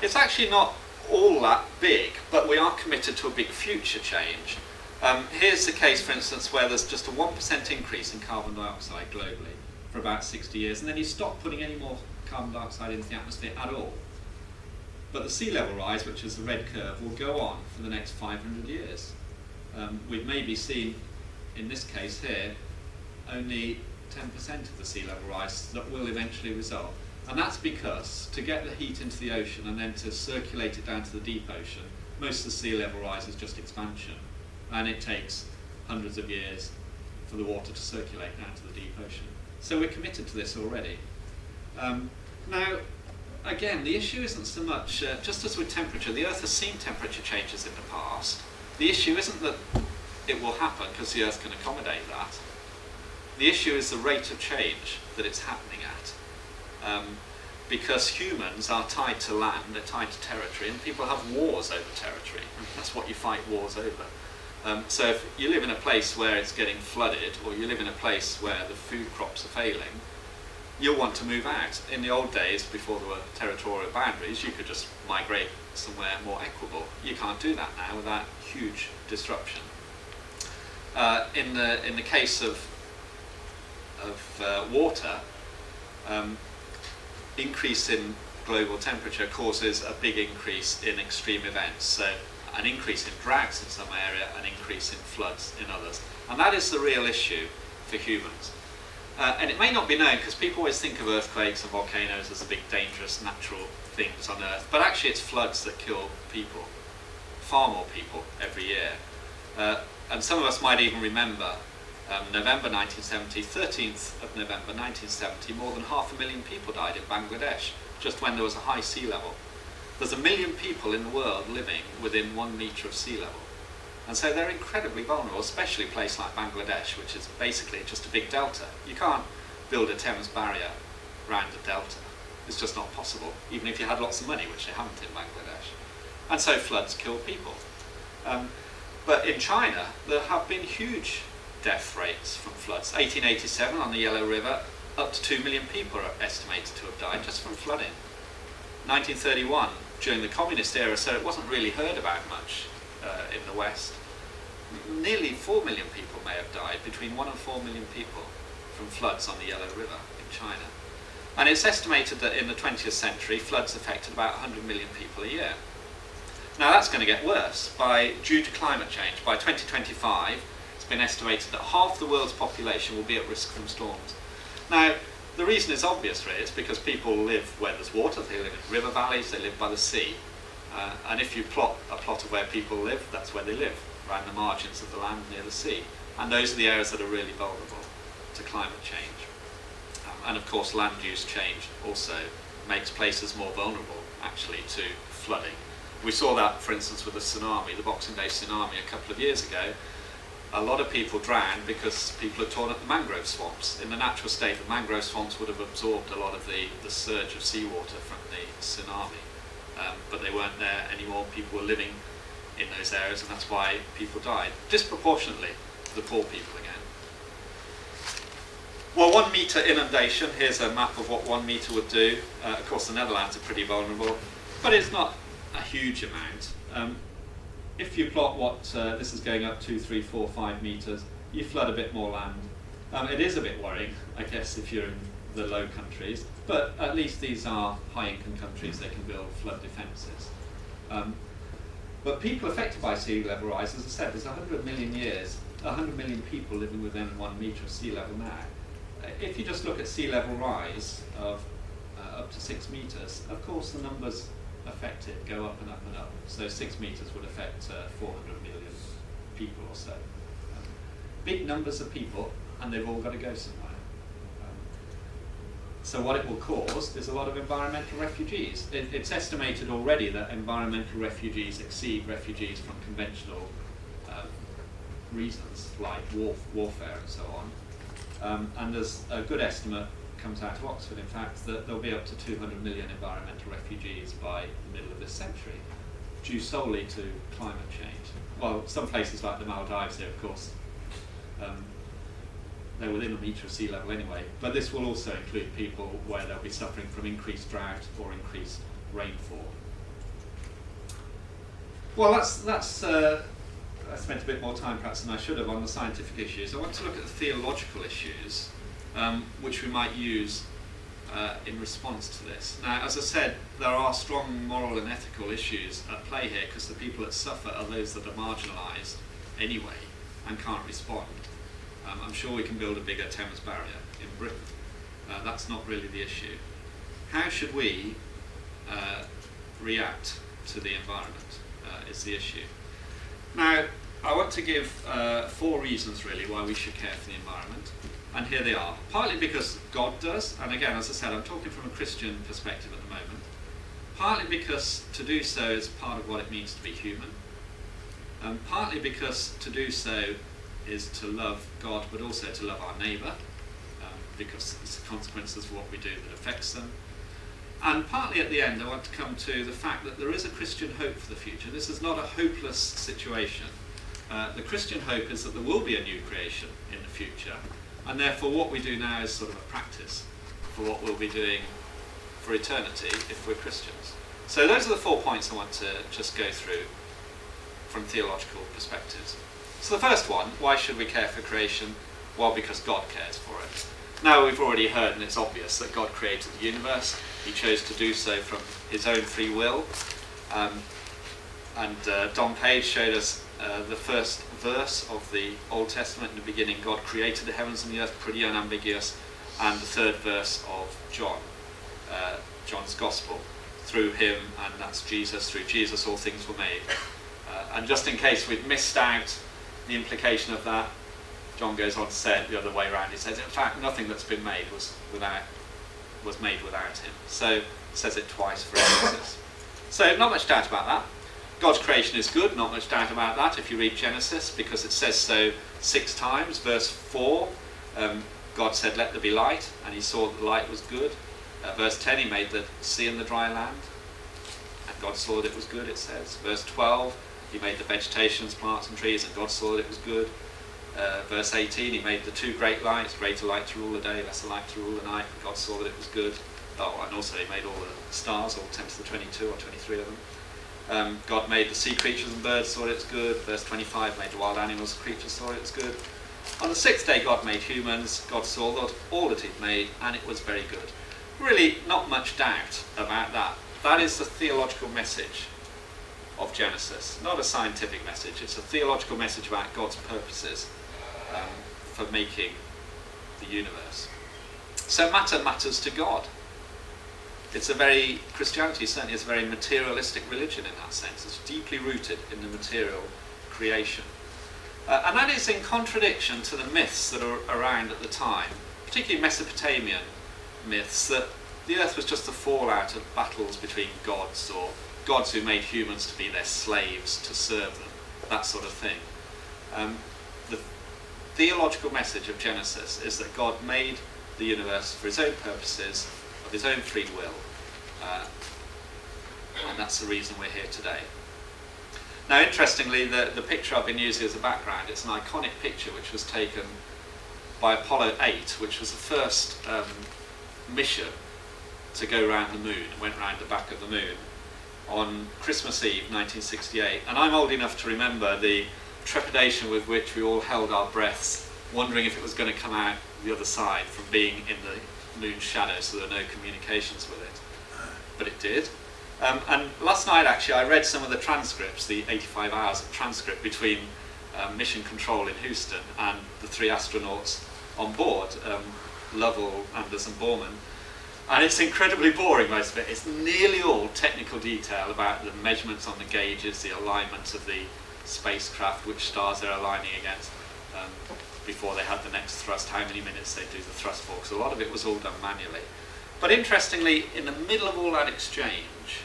It's actually not all that big, but we are committed to a big future change. Here's the case, for instance, where there's just a 1% increase in carbon dioxide globally for about 60 years, and then you stop putting any more carbon dioxide into the atmosphere at all. But the sea level rise, which is the red curve, will go on for the next 500 years. We've maybe seen, in this case here, only 10% of the sea level rise that will eventually result. And that's because to get the heat into the ocean and then to circulate it down to the deep ocean, most of the sea level rise is just expansion. And it takes hundreds of years for the water to circulate down to the deep ocean. So we're committed to this already. Now, again, the issue isn't so much, just as with temperature, the Earth has seen temperature changes in the past. The issue isn't that it will happen because the Earth can accommodate that. The issue is the rate of change that it's happening at. Because humans are tied to land, they're tied to territory, and people have wars over territory. That's what you fight wars over. So if you live in a place where it's getting flooded, or you live in a place where the food crops are failing, you'll want to move out. In the old days, before there were territorial boundaries, you could just migrate somewhere more equable. You can't do that now without huge disruption. In the case of water, increase in global temperature causes a big increase in extreme events. So an increase in droughts in some area, an increase in floods in others. And that is the real issue for humans. And it may not be known because people always think of earthquakes and volcanoes as the big dangerous natural things on Earth, but actually it's floods that kill people, far more people every year. And some of us might even remember November 1970, 13th of November 1970, more than 500,000 people died in Bangladesh, just when there was a high sea level. There's 1 million people in the world living within 1 metre of sea level. And so they're incredibly vulnerable, especially a place like Bangladesh, which is basically just a big delta. You can't build a Thames barrier around a delta. It's just not possible, even if you had lots of money, which they haven't in Bangladesh. And so floods kill people. But in China, there have been huge death rates from floods. 1887 on the Yellow River, up to 2 million people are estimated to have died just from flooding. 1931, during the communist era, so it wasn't really heard about much in the West. Nearly 4 million people may have died, between 1 and 4 million people, from floods on the Yellow River in China. And it's estimated that in the 20th century, floods affected about 100 million people a year. Now that's going to get worse due to climate change. By 2025, it's been estimated that half the world's population will be at risk from storms. Now, the reason is obvious, really. It's because people live where there's water, they live in river valleys, they live by the sea. And if you plot a plot of where people live, that's where they live, around the margins of the land near the sea. And those are the areas that are really vulnerable to climate change. And of course, land use change also makes places more vulnerable, actually, to flooding. We saw that, for instance, with the tsunami, the Boxing Day tsunami a couple of years ago. A lot of people drowned because people had torn up the mangrove swamps. In the natural state, the mangrove swamps would have absorbed a lot of the surge of seawater from the tsunami. But they weren't there anymore. People were living in those areas, and that's why people died, disproportionately to the poor people again. Well, 1 metre inundation, here's a map of what 1 metre would do. Of course, the Netherlands are pretty vulnerable, but it's not a huge amount. If you plot what this is going up 2, 3, 4, 5 metres, you flood a bit more land. It is a bit worrying, I guess, if you're in the low countries, but at least these are high-income countries, they can build flood defences. But people affected by sea level rise, as I said, there's 100 million people living within 1 metre of sea level now. If you just look at sea level rise of up to 6 metres, of course the numbers affected go up and up and up. So 6 metres would affect 400 million people or so. Big numbers of people, and they've all got to go somewhere. So what it will cause is a lot of environmental refugees. It's estimated already that environmental refugees exceed refugees from conventional reasons like warfare and so on. And there's a good estimate comes out of Oxford, in fact, that there'll be up to 200 million environmental refugees by the middle of this century, due solely to climate change. Well, some places like the Maldives here, of course, they're within a metre of sea level anyway, but this will also include people where they'll be suffering from increased drought or increased rainfall. Well, I spent a bit more time perhaps than I should have on the scientific issues. I want to look at the theological issues which we might use in response to this. Now, as I said, there are strong moral and ethical issues at play here because the people that suffer are those that are marginalised anyway and can't respond. I'm sure we can build a bigger Thames barrier in Britain. That's not really the issue. How should we react to the environment is the issue. Now, I want to give 4 reasons really why we should care for the environment, and here they are. Partly because God does, and again, as I said, I'm talking from a Christian perspective at the moment. Partly because to do so is part of what it means to be human. Partly because to do so is to love God, but also to love our neighbour, because it's the consequences of what we do that affects them. And partly at the end, I want to come to the fact that there is a Christian hope for the future. This is not a hopeless situation. The Christian hope is that there will be a new creation in the future, and therefore what we do now is sort of a practice for what we'll be doing for eternity if we're Christians. So those are the 4 points I want to just go through from theological perspectives. So the first one, why should we care for creation? Well, because God cares for it. Now, we've already heard, and it's obvious, that God created the universe. He chose to do so from his own free will. Don Page showed us the first verse of the Old Testament. In the beginning, God created the heavens and the earth, pretty unambiguous. And the third verse of John's Gospel. Through him, and that's Jesus, through Jesus all things were made. And just in case we'd missed out the implication of that, John goes on to say it the other way around. He says, in fact, nothing that's been made was made without him. So he says it twice for emphasis. So not much doubt about that. God's creation is good, not much doubt about that if you read Genesis, because it says so 6 times. Verse 4, God said, let there be light, and he saw that the light was good. Verse 10, he made the sea and the dry land, and God saw that it was good, it says. Verse 12, he made the vegetation, plants and trees, and God saw that it was good. Verse 18, he made the 2 great lights, greater light to rule the day, lesser light to rule the night, and God saw that it was good. Oh, and also he made all the stars, all 10 to the 22 or 23 of them. God made the sea creatures and birds, saw that it was good. Verse 25, made the wild animals and creatures, saw that it was good. On the 6th day, God made humans. God saw that all that he'd made, and it was very good. Really, not much doubt about that. That is the theological message of Genesis. Not a scientific message, it's a theological message about God's purposes for making the universe. So matter matters to God. Christianity certainly is a very materialistic religion in that sense. It's deeply rooted in the material creation. And that is in contradiction to the myths that are around at the time, particularly Mesopotamian myths, that the earth was just the fallout of battles between gods, or gods who made humans to be their slaves, to serve them, that sort of thing. The theological message of Genesis is that God made the universe for his own purposes, of his own free will, and that's the reason we're here today. Now, interestingly, the picture I've been using as a background, it's an iconic picture which was taken by Apollo 8, which was the first mission to go around the moon. It went around the back of the moon on Christmas Eve 1968, and I'm old enough to remember the trepidation with which we all held our breaths, wondering if it was going to come out the other side from being in the moon's shadow, so there were no communications with it. But it did. And last night, actually, I read some of the transcripts, the 85 hours of transcript between mission control in Houston and the 3 astronauts on board, Lovell, Anders and Borman. And it's incredibly boring, most of it. It's nearly all technical detail about the measurements on the gauges, the alignment of the spacecraft, which stars they're aligning against, before they had the next thrust, how many minutes they do the thrust for, because a lot of it was all done manually. But interestingly, in the middle of all that exchange,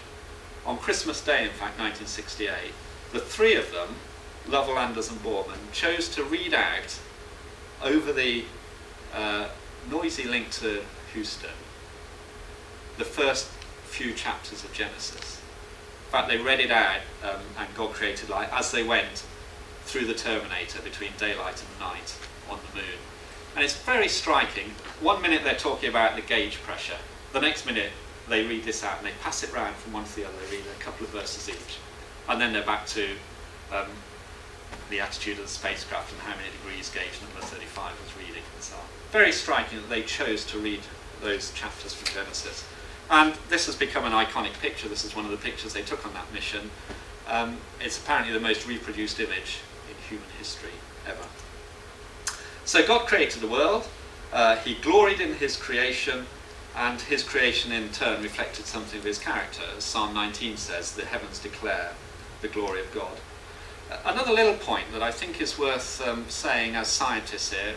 on Christmas Day, in fact, 1968, the 3 of them, Lovell, Anders and Borman, chose to read out over the noisy link to Houston the first few chapters of Genesis. In fact, they read it out, and God created light, as they went through the Terminator between daylight and night on the moon. And it's very striking. One minute they're talking about the gauge pressure. The next minute they read this out and they pass it round from one to the other. They read a couple of verses each. And then they're back to the attitude of the spacecraft and how many degrees gauge number 35 was reading and so on. Very striking that they chose to read those chapters from Genesis. And this has become an iconic picture. This is one of the pictures they took on that mission. It's apparently the most reproduced image in human history ever. So God created the world. He gloried in his creation, and his creation in turn reflected something of his character. As Psalm 19 says, the heavens declare the glory of God. Another little point that I think is worth saying as scientists here,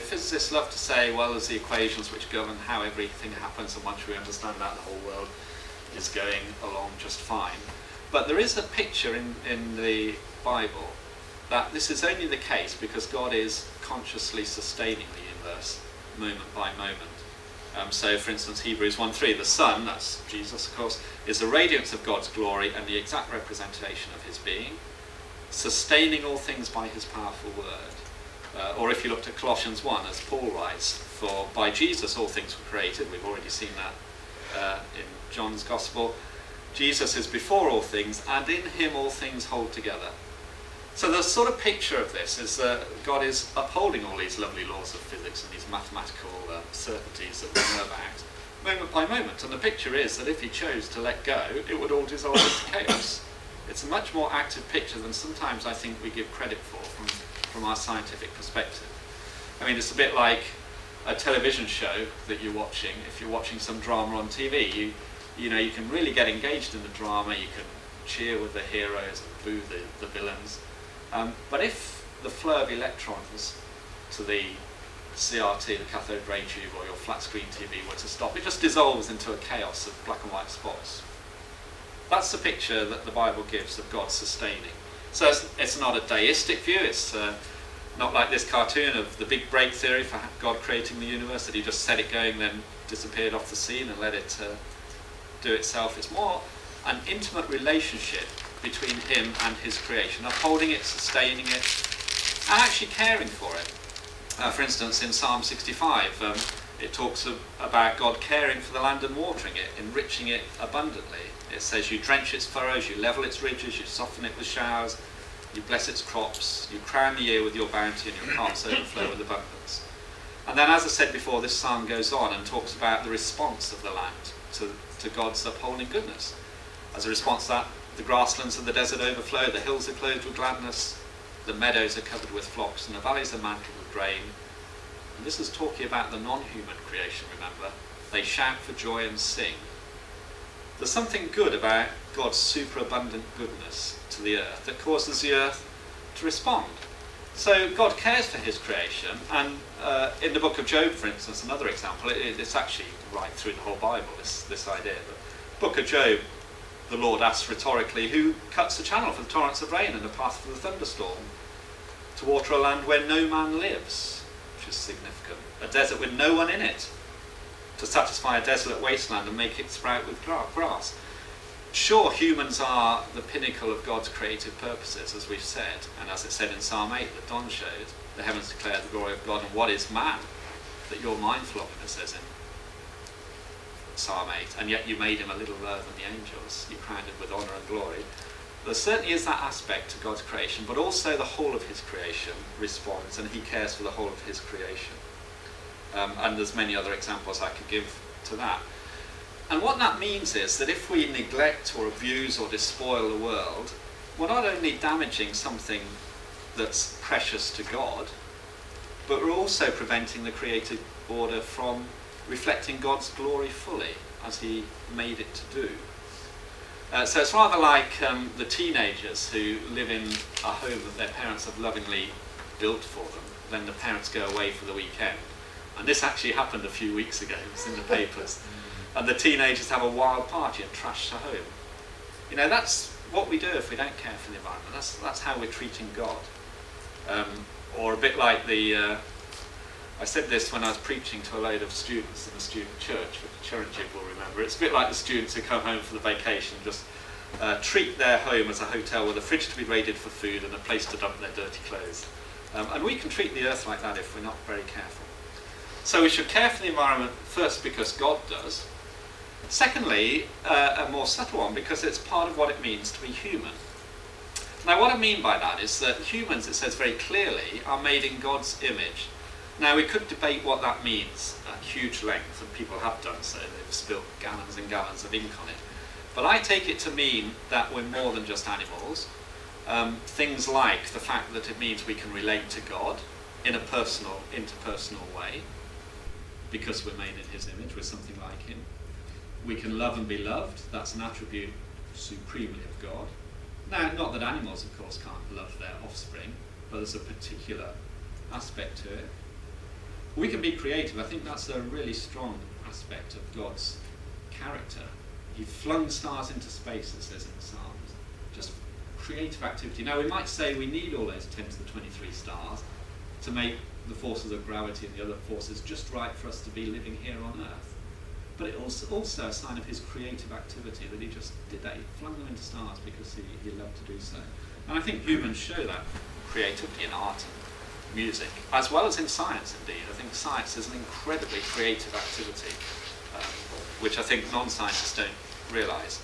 physicists love to say, well, there's the equations which govern how everything happens, and once we understand that, the whole world is going along just fine. But there is a picture in the Bible that this is only the case because God is consciously sustaining the universe moment by moment. So, for instance, Hebrews 1:3, the Son, that's Jesus, of course, is the radiance of God's glory and the exact representation of his being, sustaining all things by his powerful word. Or if you looked at Colossians 1, as Paul writes, for by Jesus all things were created. We've already seen that in John's Gospel. Jesus is before all things, and in him all things hold together. So the sort of picture of this is that God is upholding all these lovely laws of physics and these mathematical certainties that we know about, moment by moment. And the picture is that if he chose to let go, it would all dissolve into chaos. It's a much more active picture than sometimes I think we give credit for from our scientific perspective. I mean, it's a bit like a television show that you're watching. If you're watching some drama on TV, you can really get engaged in the drama. You can cheer with the heroes and boo the villains. But if the flow of electrons to the CRT, the cathode ray tube, or your flat screen TV were to stop, it just dissolves into a chaos of black and white spots. That's the picture that the Bible gives of God sustaining. So it's not a deistic view. It's not like this cartoon of the big break theory for God creating the universe, that he just set it going, then disappeared off the scene and let it do itself. It's more an intimate relationship between him and his creation, upholding it, sustaining it, and actually caring for it. For instance, in Psalm 65, it talks about God caring for the land and watering it, enriching it abundantly. It says, you drench its furrows, you level its ridges, you soften it with showers, you bless its crops, you crown the year with your bounty, and your hearts overflow with abundance. And then, as I said before, this psalm goes on and talks about the response of the land to God's upholding goodness. As a response to that, the grasslands of the desert overflow, the hills are clothed with gladness, the meadows are covered with flocks, and the valleys are mantled with grain. And this is talking about the non-human creation, remember. They shout for joy and sing. There's something good about God's superabundant goodness to the earth that causes the earth to respond. So God cares for his creation, and in the book of Job, for instance, another example, it's actually right through the whole Bible, this idea. But book of Job, the Lord asks rhetorically, who cuts the channel for the torrents of rain and a path for the thunderstorm, to water a land where no man lives, which is significant, a desert with no one in it, to satisfy a desolate wasteland and make it sprout with grass. Sure, humans are the pinnacle of God's creative purposes, as we've said, and as it said in Psalm 8 that Don showed, the heavens declare the glory of God, and what is man that you're mindful of him, it says in Psalm 8, and yet you made him a little lower than the angels, you crowned him with honour and glory. There certainly is that aspect to God's creation, but also the whole of his creation responds, and he cares for the whole of his creation. And there's many other examples I could give to that. And what that means is that if we neglect or abuse or despoil the world, we're not only damaging something that's precious to God, but we're also preventing the created order from reflecting God's glory fully, as he made it to do. So it's rather like the teenagers who live in a home that their parents have lovingly built for them. Then the parents go away for the weekend. And this actually happened a few weeks ago, it was in the papers. And the teenagers have a wild party and trash the home. You know, that's what we do if we don't care for the environment. That's how we're treating God. Or a bit like I said this when I was preaching to a load of students in the student church, which Chiranjeev will remember. It's a bit like the students who come home for the vacation, just treat their home as a hotel with a fridge to be raided for food and a place to dump their dirty clothes. And we can treat the earth like that if we're not very careful. So we should care for the environment first because God does. Secondly, a more subtle one, because it's part of what it means to be human. Now what I mean by that is that humans, it says very clearly, are made in God's image. Now we could debate what that means at huge length, and people have done so. They've spilt gallons and gallons of ink on it. But I take it to mean that we're more than just animals. Things like the fact that it means we can relate to God in a personal, interpersonal way, because we're made in his image, we're something like him. We can love and be loved. That's an attribute supremely of God. Now, not that animals, of course, can't love their offspring, but there's a particular aspect to it. We can be creative. I think that's a really strong aspect of God's character. He flung stars into space, it says in the Psalms. Just creative activity. Now, we might say we need all those 10 to the 23 stars to make the forces of gravity and the other forces just right for us to be living here on Earth. But it's also a sign of his creative activity that he just did that. He flung them into stars because he loved to do so. And I think humans show that creativity in art and music, as well as in science indeed. I think science is an incredibly creative activity, which I think non-scientists don't realise.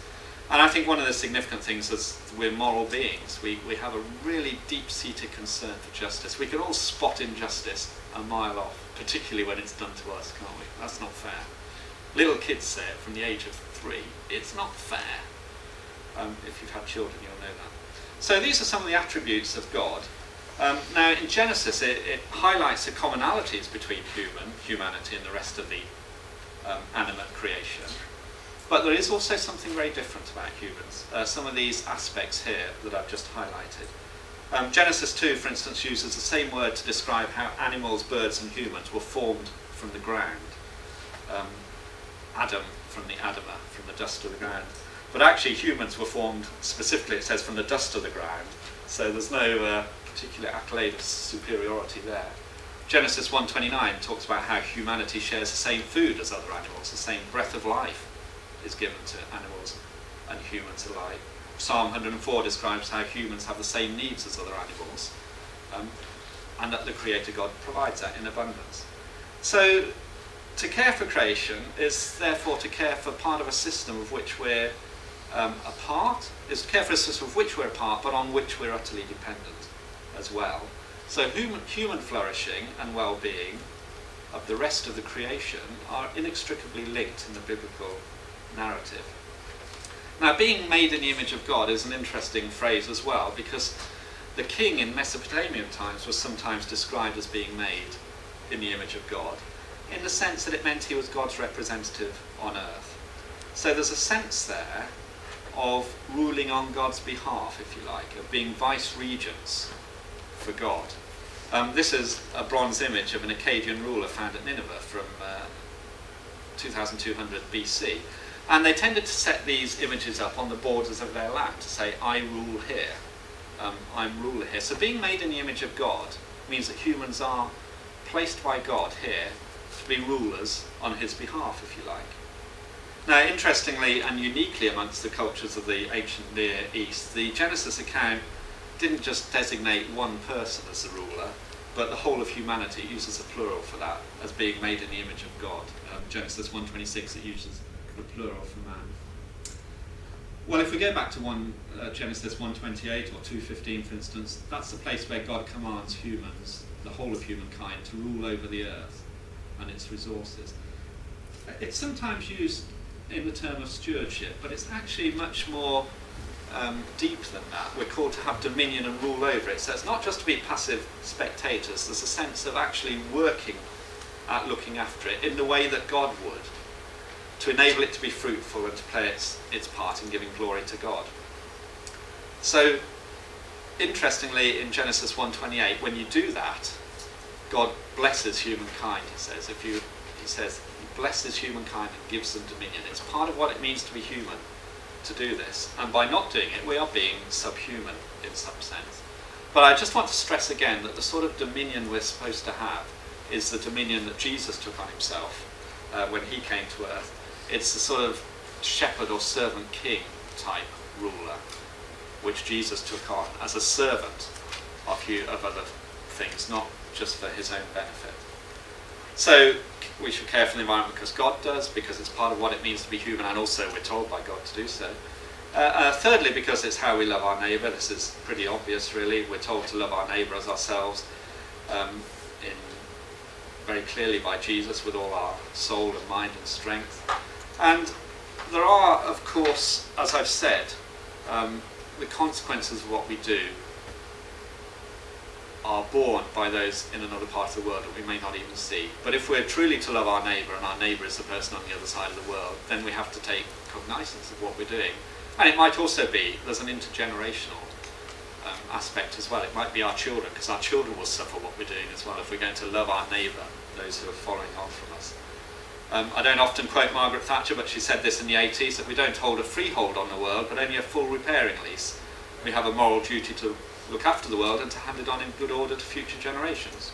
And I think one of the significant things is we're moral beings. We have a really deep-seated concern for justice. We can all spot injustice a mile off, particularly when it's done to us, can't we? That's not fair. Little kids say it from the age of 3. It's not fair. If you've had children, you'll know that. So these are some of the attributes of God. Now, in Genesis, it highlights the commonalities between humanity and the rest of the animate creation. But there is also something very different about humans. Some of these aspects here that I've just highlighted. Genesis 2, for instance, uses the same word to describe how animals, birds, and humans were formed from the ground. Adam from the Adamah, from the dust of the ground. But actually humans were formed, specifically it says, from the dust of the ground. So there's no particular accolade of superiority there. Genesis 1:29 talks about how humanity shares the same food as other animals, the same breath of life is given to animals and humans alike. Psalm 104 describes how humans have the same needs as other animals, and that the Creator God provides that in abundance. So to care for creation is therefore to care for part of a system of which we're a part, is to care for a system of which we're a part, but on which we're utterly dependent as well. So human flourishing and well-being of the rest of the creation are inextricably linked in the biblical narrative. Now, being made in the image of God is an interesting phrase as well, because the king in Mesopotamian times was sometimes described as being made in the image of God, in the sense that it meant he was God's representative on earth. So there's a sense there of ruling on God's behalf, if you like, of being vice-regents for God. This is a bronze image of an Akkadian ruler found at Nineveh from 2200 BC. And they tended to set these images up on the borders of their land to say, I rule here, I'm ruler here. So being made in the image of God means that humans are placed by God here to be rulers on his behalf, if you like. Now, interestingly and uniquely amongst the cultures of the ancient Near East, the Genesis account didn't just designate one person as the ruler, but the whole of humanity. It uses a plural for that, as being made in the image of God. Genesis 1:26, it uses the plural for man. Well, if we go back to Genesis 1:28 or 2:15, for instance, that's the place where God commands humans, the whole of humankind, to rule over the earth and its resources. It's sometimes used in the term of stewardship, but it's actually much more deep than that. We're called to have dominion and rule over it. So it's not just to be passive spectators. There's a sense of actually working at looking after it in the way that God would, to enable it to be fruitful and to play its part in giving glory to God. So, interestingly, in Genesis 1:28, when you do that, God blesses humankind, he says. He says he blesses humankind and gives them dominion. It's part of what it means to be human, to do this. And by not doing it, we are being subhuman in some sense. But I just want to stress again that the sort of dominion we're supposed to have is the dominion that Jesus took on himself when he came to earth. It's the sort of shepherd or servant king type ruler which Jesus took on as a servant of other things, not just for his own benefit. So we should care for the environment because God does, because it's part of what it means to be human, and also we're told by God to do so. Thirdly, because it's how we love our neighbour. This is pretty obvious, really. We're told to love our neighbour as ourselves, very clearly by Jesus, with all our soul and mind and strength. And there are, of course, as I've said, the consequences of what we do are borne by those in another part of the world that we may not even see. But if we're truly to love our neighbour, and our neighbour is the person on the other side of the world, then we have to take cognizance of what we're doing. And it might also be, there's an intergenerational aspect as well. It might be our children, because our children will suffer what we're doing as well if we're going to love our neighbour, those who are following on from us. I don't often quote Margaret Thatcher, but she said this in the 80s, that we don't hold a freehold on the world, but only a full repairing lease. We have a moral duty to look after the world and to hand it on in good order to future generations.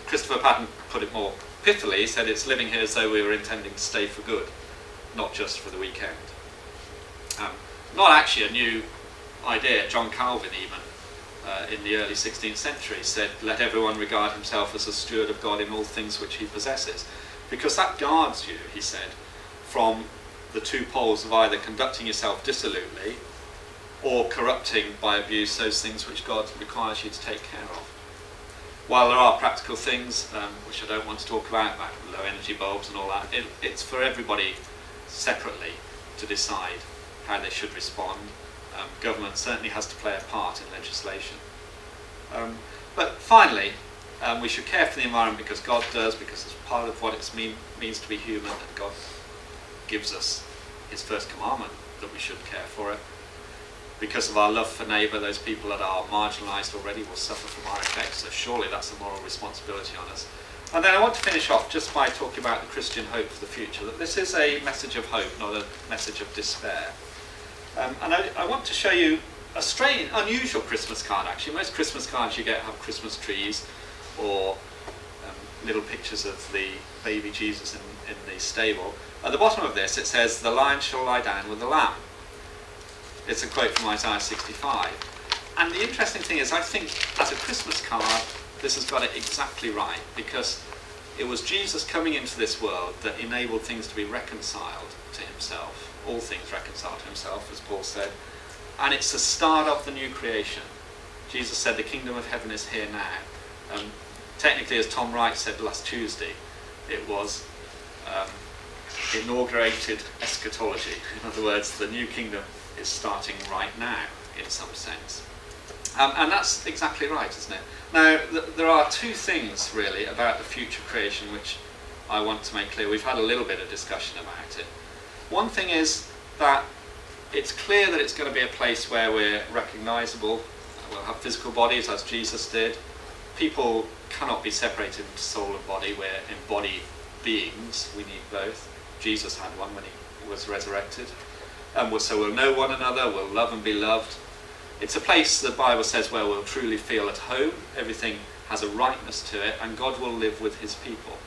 Christopher Patton put it more pithily. He said it's living here as though we were intending to stay for good, not just for the weekend. Not actually a new idea. John Calvin even, in the early 16th century, said, let everyone regard himself as a steward of God in all things which he possesses. Because that guards you, he said, from the two poles of either conducting yourself dissolutely or corrupting by abuse those things which God requires you to take care of. While there are practical things, which I don't want to talk about low energy bulbs and all that, it's for everybody separately to decide how they should respond. Government certainly has to play a part in legislation. But finally, we should care for the environment because God does, because it's part of what it means to be human, and God gives us his first commandment that we should care for it. Because of our love for neighbour, those people that are marginalised already will suffer from our effects, so surely that's a moral responsibility on us. And then I want to finish off just by talking about the Christian hope for the future, that this is a message of hope, not a message of despair. And I want to show you a strange, unusual Christmas card actually. Most Christmas cards you get have Christmas trees or little pictures of the baby Jesus in the stable. At the bottom of this it says, the lion shall lie down with the lamb. It's a quote from Isaiah 65. And the interesting thing is, I think as a Christmas card, this has got it exactly right, because it was Jesus coming into this world that enabled things to be reconciled to himself, all things reconciled to himself, as Paul said. And it's the start of the new creation. Jesus said the kingdom of heaven is here now. Technically, as Tom Wright said last Tuesday, it was inaugurated eschatology. In other words, the new kingdom is starting right now, in some sense. And that's exactly right, isn't it? Now, there are two things, really, about the future creation which I want to make clear. We've had a little bit of discussion about it. One thing is that it's clear that it's going to be a place where we're recognisable. We'll have physical bodies, as Jesus did. People cannot be separated into soul and body. We're embodied beings. We need both. Jesus had one when he was resurrected. So we'll know one another, we'll love and be loved. It's a place, the Bible says, where we'll truly feel at home. Everything has a rightness to it, and God will live with his people.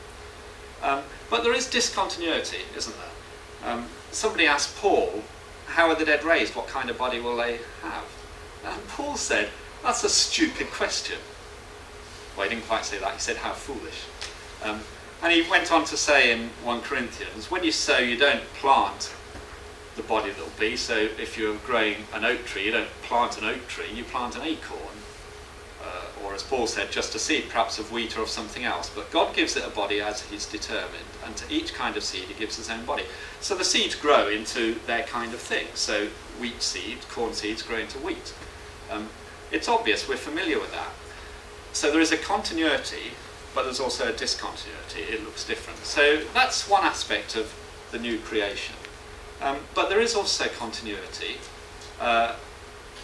But there is discontinuity, isn't there? Somebody asked Paul, how are the dead raised? What kind of body will they have? And Paul said, that's a stupid question. Well, he didn't quite say that, he said, how foolish. And he went on to say in 1 Corinthians, when you sow, you don't plant the body that will be. So if you're growing an oak tree, you don't plant an oak tree, you plant an acorn. Or as Paul said, just a seed, perhaps of wheat or of something else. But God gives it a body as he's determined, and to each kind of seed he gives his own body. So the seeds grow into their kind of thing. So wheat seeds, corn seeds grow into wheat. It's obvious, we're familiar with that. So there is a continuity, but there's also a discontinuity. It looks different. So that's one aspect of the new creation. But there is also continuity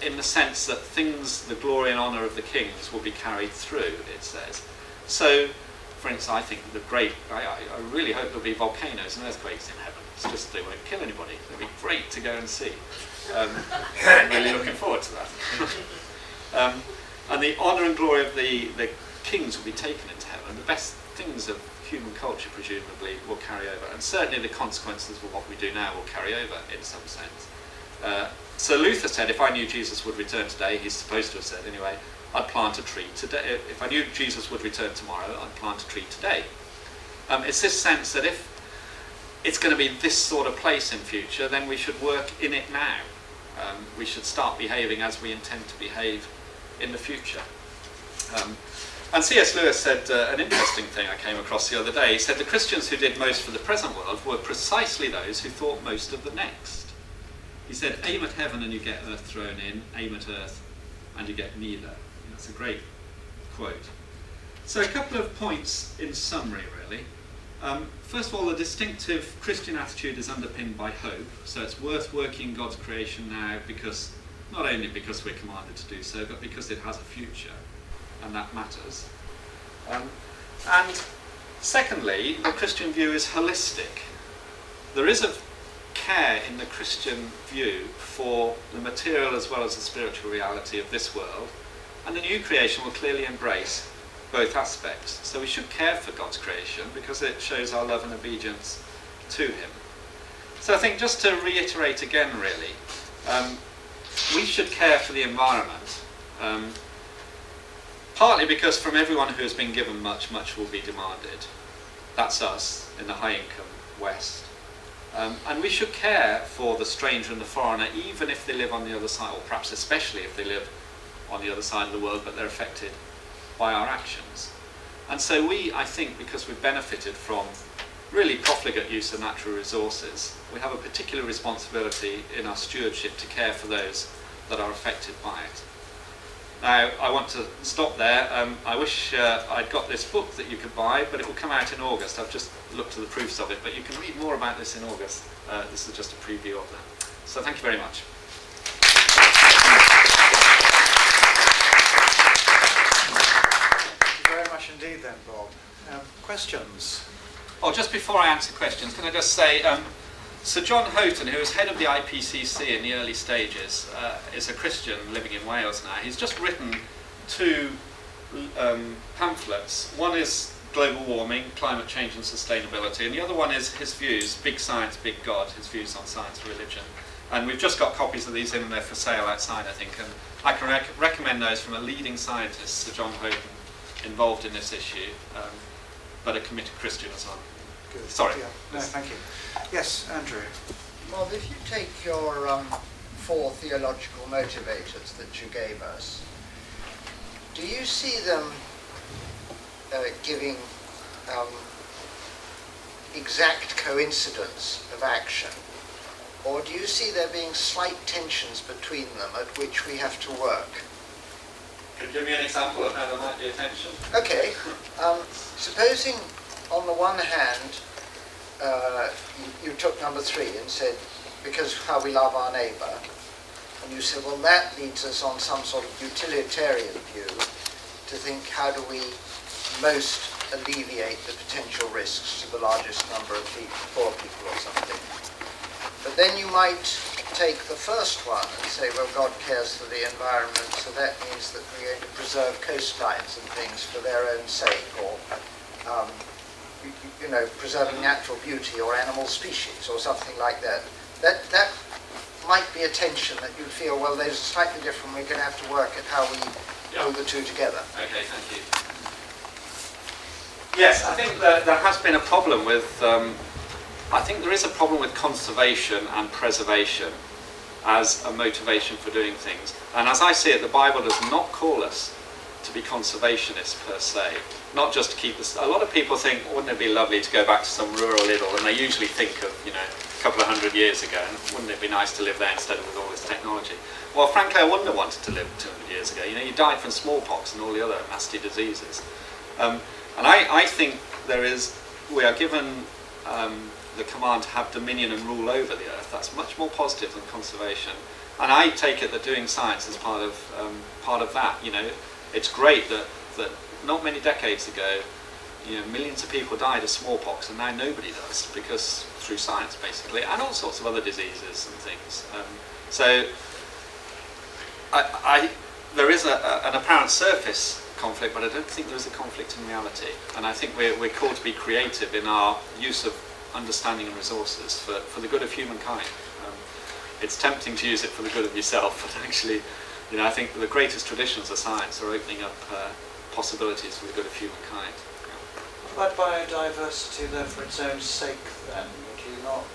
in the sense that things, the glory and honour of the kings will be carried through, it says. So, for instance, I think I really hope there'll be volcanoes and earthquakes in heaven. It's just they won't kill anybody. It'll be great to go and see. I'm really looking forward to that. And the honour and glory of the kings will be taken into heaven. The best things of human culture, presumably, will carry over. And certainly the consequences of what we do now will carry over in some sense. So Luther said, if I knew Jesus would return today, he's supposed to have said anyway, I'd plant a tree today. If I knew Jesus would return tomorrow, I'd plant a tree today. It's this sense that if it's going to be this sort of place in future, then we should work in it now. We should start behaving as we intend to behave in the future. And C.S. Lewis said an interesting thing I came across the other day. He said the Christians who did most for the present world were precisely those who thought most of the next. He said, aim at heaven and you get earth thrown in, aim at earth and you get neither. That's a great quote. So a couple of points in summary, really. First of all, the distinctive Christian attitude is underpinned by hope. So it's worth working God's creation now because, not only because we're commanded to do so, but because it has a future, and that matters. And secondly, the Christian view is holistic. There is a care in the Christian view for the material as well as the spiritual reality of this world, and the new creation will clearly embrace both aspects. So we should care for God's creation because it shows our love and obedience to him. So I think just to reiterate again really, we should care for the environment, partly because from everyone who has been given much, much will be demanded. That's us in the high income West. And we should care for the stranger and the foreigner, even if they live on the other side, or perhaps especially if they live on the other side of the world, but they're affected by our actions. And so we, I think, because we've benefited from really profligate use of natural resources, we have a particular responsibility in our stewardship to care for those that are affected by it. Now, I want to stop there. I wish I'd got this book that you could buy, but it will come out in August. I've just looked at the proofs of it, but you can read more about this in August. This is just a preview of that. So thank you very much. Thank you very much indeed then, Bob. Questions? Oh, just before I answer questions, can I just say, Sir John Houghton, who was head of the IPCC in the early stages, is a Christian living in Wales now. He's just written two pamphlets. One is Global Warming, Climate Change and Sustainability, and the other one is his views, Big Science, Big God, his views on science and religion. And we've just got copies of these in, and they're for sale outside, I think, and I can recommend those from a leading scientist, Sir John Houghton, involved in this issue, but a committed Christian as well. Good. Sorry. Yeah. No, thank you. Yes, Andrew. Bob, if you take your 4 theological motivators that you gave us, do you see them giving exact coincidence of action, or do you see there being slight tensions between them at which we have to work? Could you give me an example of how there might be a tension? Okay. Supposing on the one hand you took number 3 and said, because how we love our neighbour, and you said, well, that leads us on some sort of utilitarian view to think, how do we most alleviate the potential risks to the largest number of people, poor people or something. But then you might take the first one and say, well, God cares for the environment, so that means that we're going to preserve coastlines and things for their own sake, or you know, preserving natural beauty or animal species or something like that. That might be a tension that you'd feel, well, those are slightly different, we're going to have to work at how we pull the two together. Okay, thank you. Yes, I think that there has been a problem with, I think there is a problem with conservation and preservation as a motivation for doing things. And as I see it, the Bible does not call us to be conservationists per se. Not just to keep this. A lot of people think, wouldn't it be lovely to go back to some rural idyll? And they usually think of, you know, a couple of 100 years ago, and wouldn't it be nice to live there instead of with all this technology? Well, frankly, I wouldn't have wanted to live 200 years ago. You know, you died from smallpox and all the other nasty diseases. And I think we are given the command to have dominion and rule over the earth. That's much more positive than conservation. And I take it that doing science is part of that. You know, it's great that not many decades ago, you know, millions of people died of smallpox, and now nobody does, because through science basically, and all sorts of other diseases and things. So there is an apparent surface conflict, but I don't think there is a conflict in reality. And I think we're called to be creative in our use of understanding and resources for the good of humankind. it's tempting to use it for the good of yourself, but actually, I think the greatest traditions of science are opening up possibilities for the good of humankind. What about biodiversity, though, for its own sake, then? Would you not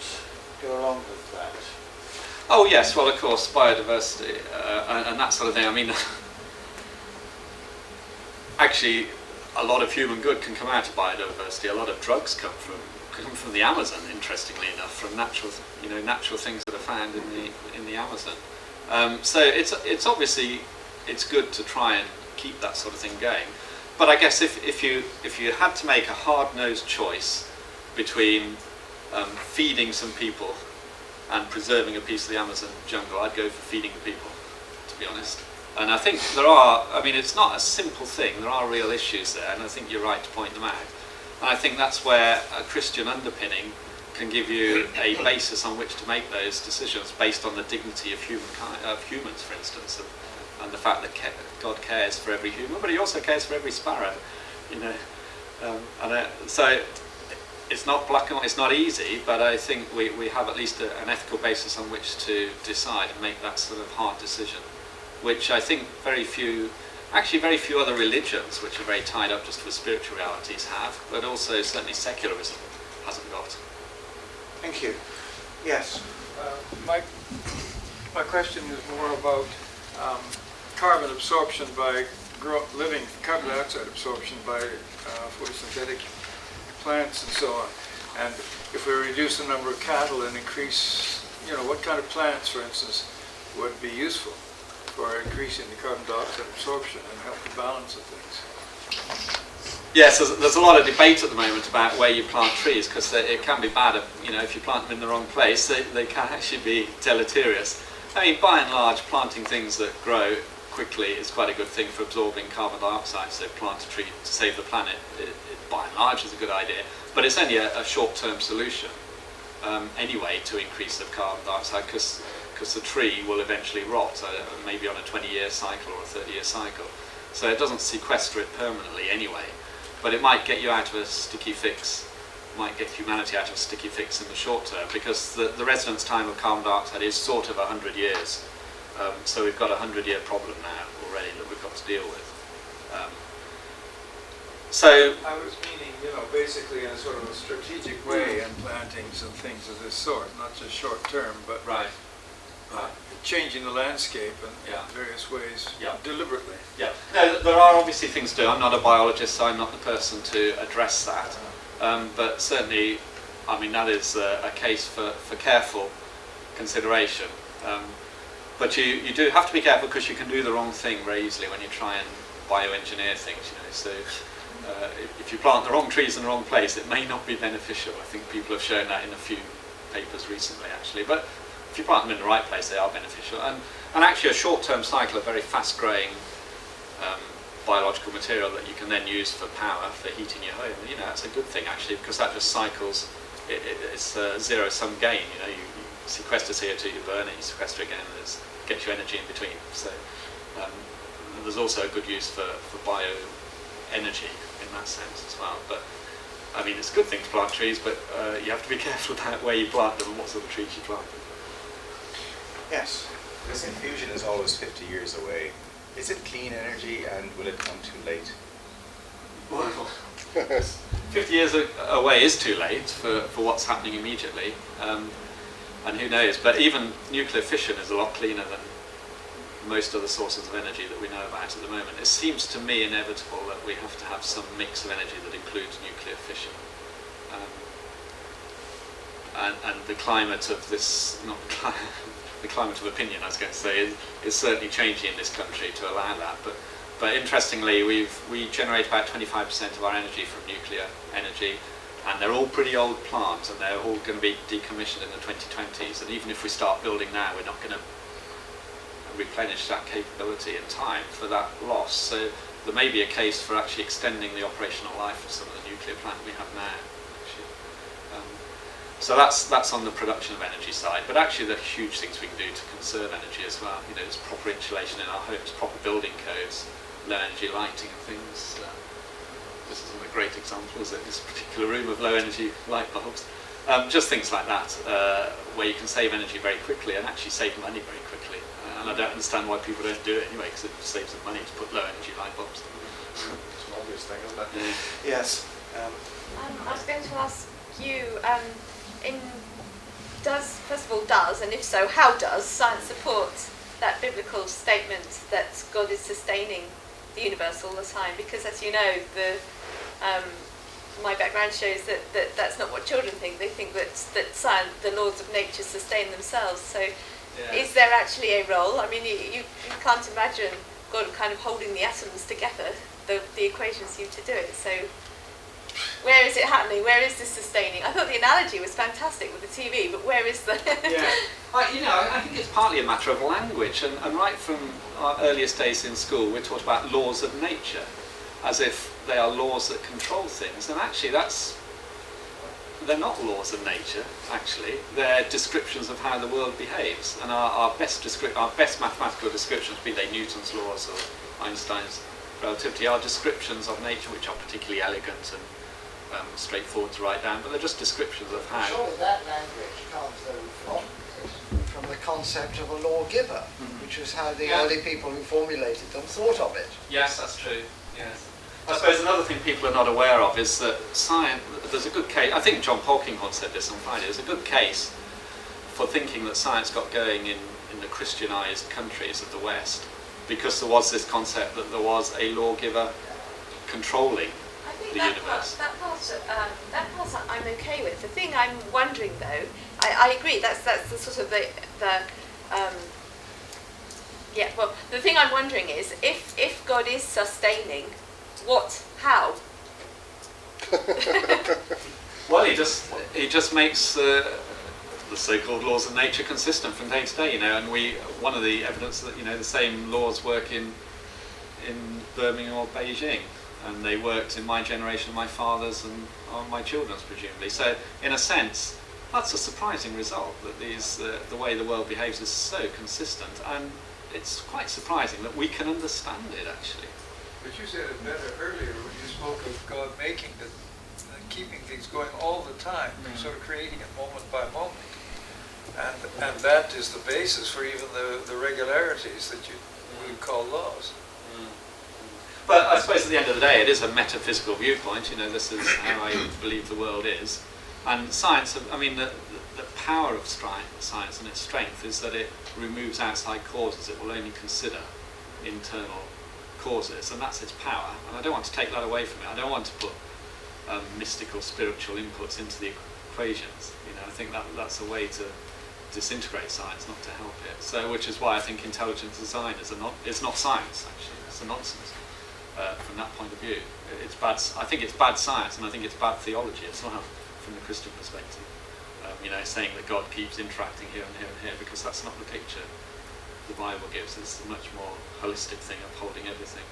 go along with that? Oh yes, well of course, biodiversity and that sort of thing. I mean, actually, a lot of human good can come out of biodiversity. A lot of drugs come from the Amazon, interestingly enough, from natural things that are found in the Amazon. So it's obviously it's good to try and keep that sort of thing going. But I guess if you had to make a hard-nosed choice between feeding some people and preserving a piece of the Amazon jungle, I'd go for feeding the people, to be honest. And I think it's not a simple thing. There are real issues there, and I think you're right to point them out. And I think that's where a Christian underpinning can give you a basis on which to make those decisions based on the dignity of humans, for instance, and the fact that God cares for every human, but He also cares for every sparrow. So it's not black and white. It's not easy, but I think we have at least an ethical basis on which to decide and make that sort of hard decision, which I think very few other religions, which are very tied up just with spiritual realities, have, but also certainly secularism hasn't got. Thank you. Yes. My question is more about carbon absorption by carbon dioxide absorption by photosynthetic plants and so on. And if we reduce the number of cattle and increase, what kind of plants, for instance, would be useful for increasing the carbon dioxide absorption and help the balance of things? Yes, there's a lot of debate at the moment about where you plant trees, because it can be bad. If you plant them in the wrong place, they can actually be deleterious. I mean, by and large, planting things that grow quickly is quite a good thing for absorbing carbon dioxide. So plant a tree to save the planet, by and large, is a good idea. But it's only a short-term solution anyway to increase the carbon dioxide, because the tree will eventually rot, maybe on a 20-year cycle or a 30-year cycle. So it doesn't sequester it permanently anyway. But it might get you out of a sticky fix, might get humanity out of a sticky fix in the short term, because the residence time of carbon dioxide is sort of 100 years. So we've got a 100-year problem now already that we've got to deal with. So I was meaning, basically in a sort of a strategic way, and plantings and things of this sort, not just short term, but right. changing the landscape in various ways, deliberately. Yeah, no, there are obviously things to do. I'm not a biologist, so I'm not the person to address that. But certainly, that is a case for careful consideration. But you do have to be careful, because you can do the wrong thing very easily when you try and bioengineer things. So if you plant the wrong trees in the wrong place, it may not be beneficial. I think people have shown that in a few papers recently, actually. But if you plant them in the right place, they are beneficial. And actually, a short-term cycle of very fast-growing biological material that you can then use for power, for heating your home, that's a good thing, actually, because that just cycles. It's a zero-sum gain. You sequester CO2, you burn it, you sequester it again, and it gets you energy in between. So there's also a good use for bioenergy in that sense as well. But it's a good thing to plant trees, but you have to be careful about where you plant them and what sort of trees you plant them. Yes. This infusion is always 50 years away. Is it clean energy, and will it come too late? Well, 50 years away is too late for what's happening immediately. And who knows, but even nuclear fission is a lot cleaner than most other sources of energy that we know about at the moment. It seems to me inevitable that we have to have some mix of energy that includes nuclear fission. And the climate of this, the climate of opinion, I was going to say, is certainly changing in this country to allow that. But interestingly, we generate about 25% of our energy from nuclear energy, and they're all pretty old plants, and they're all going to be decommissioned in the 2020s. And even if we start building now, we're not going to replenish that capability in time for that loss. So there may be a case for actually extending the operational life of some of the nuclear plant we have now. So that's on the production of energy side. But actually, there are huge things we can do to conserve energy as well. There's proper insulation in our homes, proper building codes, low energy lighting and things. This isn't a great example, is it? This particular room of low energy light bulbs. Just things like that, where you can save energy very quickly and actually save money very quickly. And I don't understand why people don't do it anyway, because it saves them money to put low energy light bulbs. It's an obvious thing, isn't it? Yeah. Yes. I was going to ask you, first of all, and if so, how does science support that biblical statement that God is sustaining the universe all the time? Because, as you know, my background shows that's not what children think. They think that science, the laws of nature sustain themselves. So, is there actually a role? I mean, you can't imagine God kind of holding the atoms together. The equations seem to do it. So, where is it happening? Where is this sustaining? I thought the analogy was fantastic with the TV, but where is the... I think it's partly a matter of language, and right from our earliest days in school, we're taught about laws of nature, as if they are laws that control things, and actually they're not laws of nature, actually. They're descriptions of how the world behaves, and our best mathematical descriptions, be they Newton's laws or Einstein's relativity, are descriptions of nature which are particularly elegant and straightforward to write down, but they're just descriptions of how. Surely that language comes from the concept of a lawgiver, which is how the early people who formulated them thought of it. Yes, that's true. Yes. I suppose another thing people are not aware of is that science, there's a good case, I think John Polkinghorne said this on Friday, there's a good case for thinking that science got going in the Christianized countries of the West, because there was this concept that there was a lawgiver controlling the universe. That part I'm okay with. The thing I'm wondering though, I agree, that's the sort of the thing I'm wondering is, if God is sustaining, how? Well, he just makes the so-called laws of nature consistent from day to day, and one of the evidence that the same laws work in Birmingham or Beijing, and they worked in my generation, my father's, and my children's presumably. So, in a sense, that's a surprising result, that the way the world behaves is so consistent, and it's quite surprising that we can understand it actually. But you said it better earlier when you spoke of God making keeping things going all the time, sort of creating it moment by moment. And that is the basis for even the regularities that you would call laws. But I suppose at the end of the day, it is a metaphysical viewpoint. This is how I believe the world is. And science, I mean, the power of science and its strength is that it removes outside causes. It will only consider internal causes, and that's its power. And I don't want to take that away from it. I don't want to put mystical, spiritual inputs into the equations. I think that's a way to disintegrate science, not to help it. So, which is why I think intelligent design is not science. Actually, it's a nonsense from that point of view. It's bad. I think it's bad science, and I think it's bad theology as well from the Christian perspective. Saying that God keeps interacting here and here and here, because that's not the picture the Bible gives. It's a much more holistic thing of holding everything.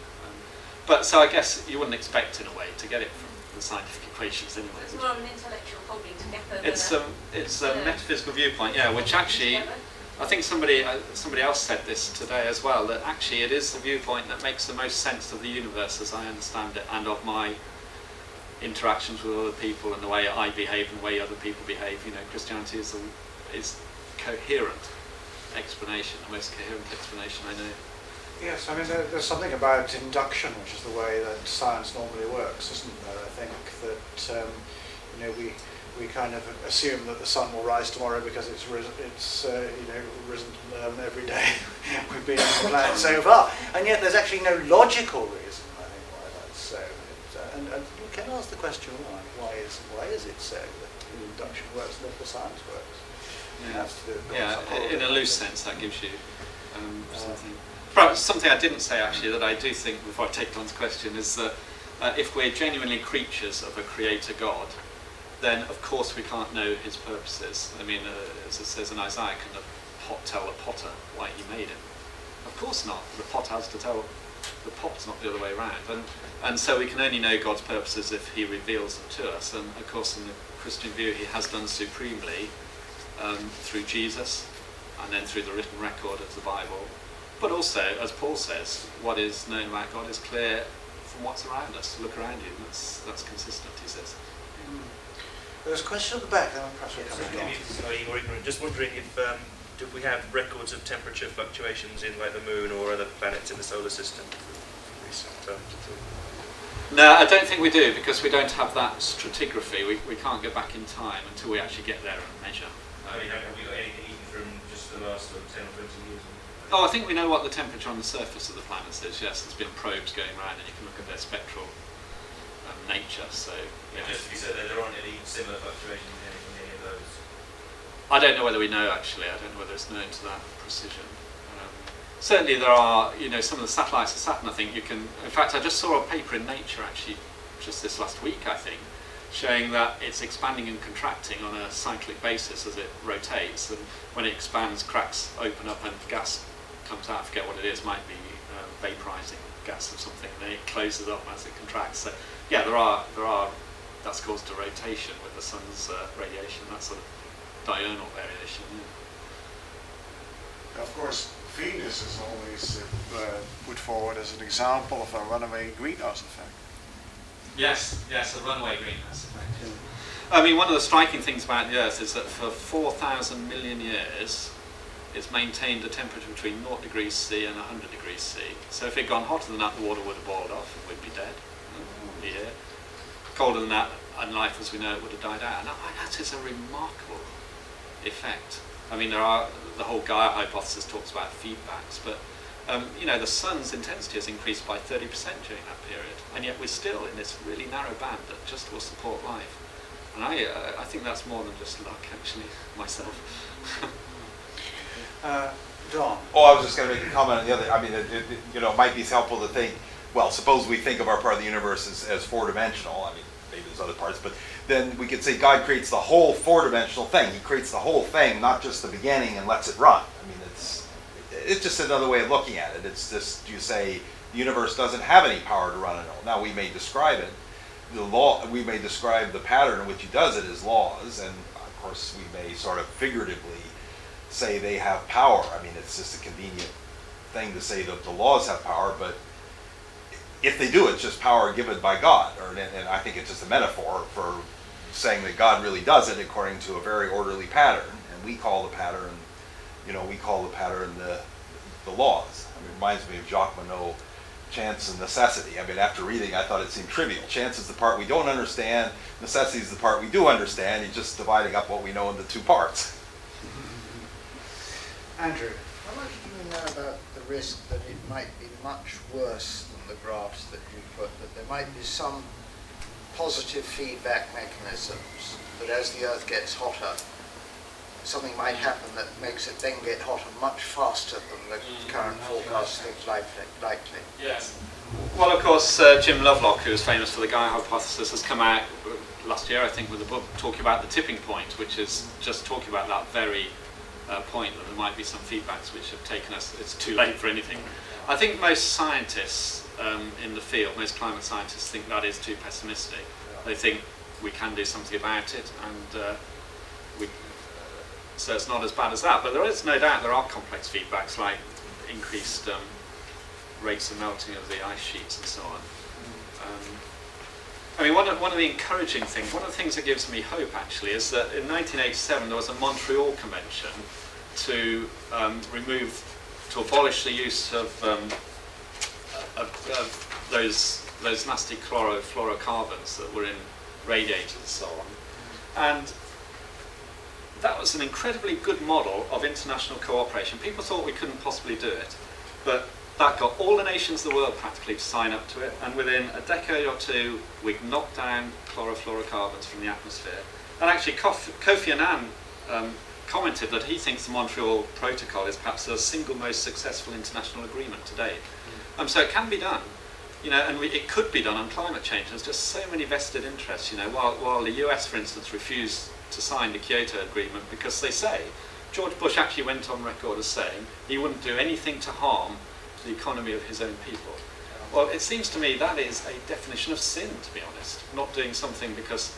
But so I guess you wouldn't expect, in a way, to get it from the scientific equations anyway. It's more of an intellectual holding together. It's a metaphysical viewpoint, which actually, I think somebody else said this today as well, that actually it is the viewpoint that makes the most sense of the universe as I understand it, and of my interactions with other people and the way I behave and the way other people behave. Christianity is coherent explanation, the most coherent explanation I know. Yes, I mean there's something about induction, which is the way that science normally works, isn't there? I think that we kind of assume that the sun will rise tomorrow because it's risen every day we've been on the planet so far, and yet there's actually no logical reason, I think, why that's so. And you can ask the question why is it so that induction works and therefore science works? In a loose sense, that gives you something. Perhaps something I didn't say actually that I do think, before I take Don's question, is that if we're genuinely creatures of a creator God, then of course we can't know his purposes. I mean, as it says in Isaiah, can the pot tell the potter why he made him? Of course not. The pot has to tell the pot, not the other way around. And so we can only know God's purposes if he reveals them to us. And of course, in the Christian view, he has done supremely through Jesus, and then through the written record of the Bible. But also, as Paul says, what is known about God is clear from what's around us. Look around you, and that's consistent, he says. There was a question at the back, then perhaps we'll come Maybe back. it's slightly more ignorant. Just wondering if do we have records of temperature fluctuations in like the moon or other planets in the solar system from recent times at all? No, I don't think we do, because we don't have that stratigraphy. We can't go back in time until we actually get there and measure. I mean, have we got anything even from just the last 10 or 20 years? Oh, I think we know what the temperature on the surface of the planets is. Yes, there's been probes going around, and you can look at their spectral nature. So, yeah. Just to be certain, there aren't any similar fluctuations in any of those. I don't know whether we know actually. I don't know whether it's known to that precision. Certainly, there are. Some of the satellites of Saturn. I think you can. In fact, I just saw a paper in Nature actually, just this last week, I think, showing that it's expanding and contracting on a cyclic basis as it rotates, and when it expands, cracks open up and gas comes out. I forget what it is. Might be vaporizing gas or something. And then it closes up as it contracts. So, yeah, there are. That's caused a rotation with the sun's radiation. That sort of diurnal variation. Yeah. Of course, Venus is always put forward as an example of a runaway greenhouse effect. Yes, a runaway greenhouse effect. Yeah. I mean, one of the striking things about the Earth is that for 4,000 million years, it's maintained a temperature between 0 degrees C and 100 degrees C. So if it had gone hotter than that, the water would have boiled off and we'd be dead. We'd be here. Colder than that, and life as we know it would have died out. And that is a remarkable effect. I mean, the whole Gaia hypothesis talks about feedbacks, but the sun's intensity has increased by 30% during that period, and yet we're still in this really narrow band that just will support life. And I think that's more than just luck, actually, myself. Don. Oh, I was just going to make a comment on the other. I mean, it might be helpful to think. Well, suppose we think of our part of the universe as four-dimensional. I mean, maybe there's other parts, but then we could say God creates the whole four-dimensional thing. He creates the whole thing, not just the beginning, and lets it run. I mean, it's just another way of looking at it. It's just, you say the universe doesn't have any power to run it all. Now we may describe it, we may describe the pattern in which he does it as laws, and of course we may sort of figuratively say they have power. I mean, it's just a convenient thing to say that the laws have power, but if they do, it's just power given by God, and I think it's just a metaphor for saying that God really does it according to a very orderly pattern, and we call the pattern, the laws. I mean, it reminds me of Jacques Monod, Chance and Necessity. I mean, after reading, I thought it seemed trivial. Chance is the part we don't understand, necessity is the part we do understand. He's just dividing up what we know into two parts. Andrew. How much do we know about the risk that it might be much worse than the graphs that you put, that there might be some positive feedback mechanisms, that as the Earth gets hotter, something might happen that makes it then get hotter much faster than the current forecast thinks likely? Yes. Well, of course, Jim Lovelock, who is famous for the Gaia hypothesis, has come out last year, I think, with a book talking about the tipping point, which is just talking about that very point, that there might be some feedbacks which have taken us, it's too late for anything. I think most scientists in the field, most climate scientists, think that is too pessimistic. They think we can do something about it, and so it's not as bad as that. But there is no doubt there are complex feedbacks, like increased rates of melting of the ice sheets and so on. I mean, one of the encouraging things, one of the things that gives me hope actually, is that in 1987 there was a Montreal Convention to abolish the use of those nasty chlorofluorocarbons that were in radiators and so on. And that was an incredibly good model of international cooperation. People thought we couldn't possibly do it, but that got all the nations of the world practically to sign up to it, and within a decade or two we'd knocked down chlorofluorocarbons from the atmosphere. And actually Kofi Annan commented that he thinks the Montreal Protocol is perhaps the single most successful international agreement to date. So it can be done, and it could be done on climate change. There's just so many vested interests, while the US, for instance, refused to sign the Kyoto Agreement because they say, George Bush actually went on record as saying he wouldn't do anything to harm the economy of his own people. Well, it seems to me that is a definition of sin, to be honest. Not doing something because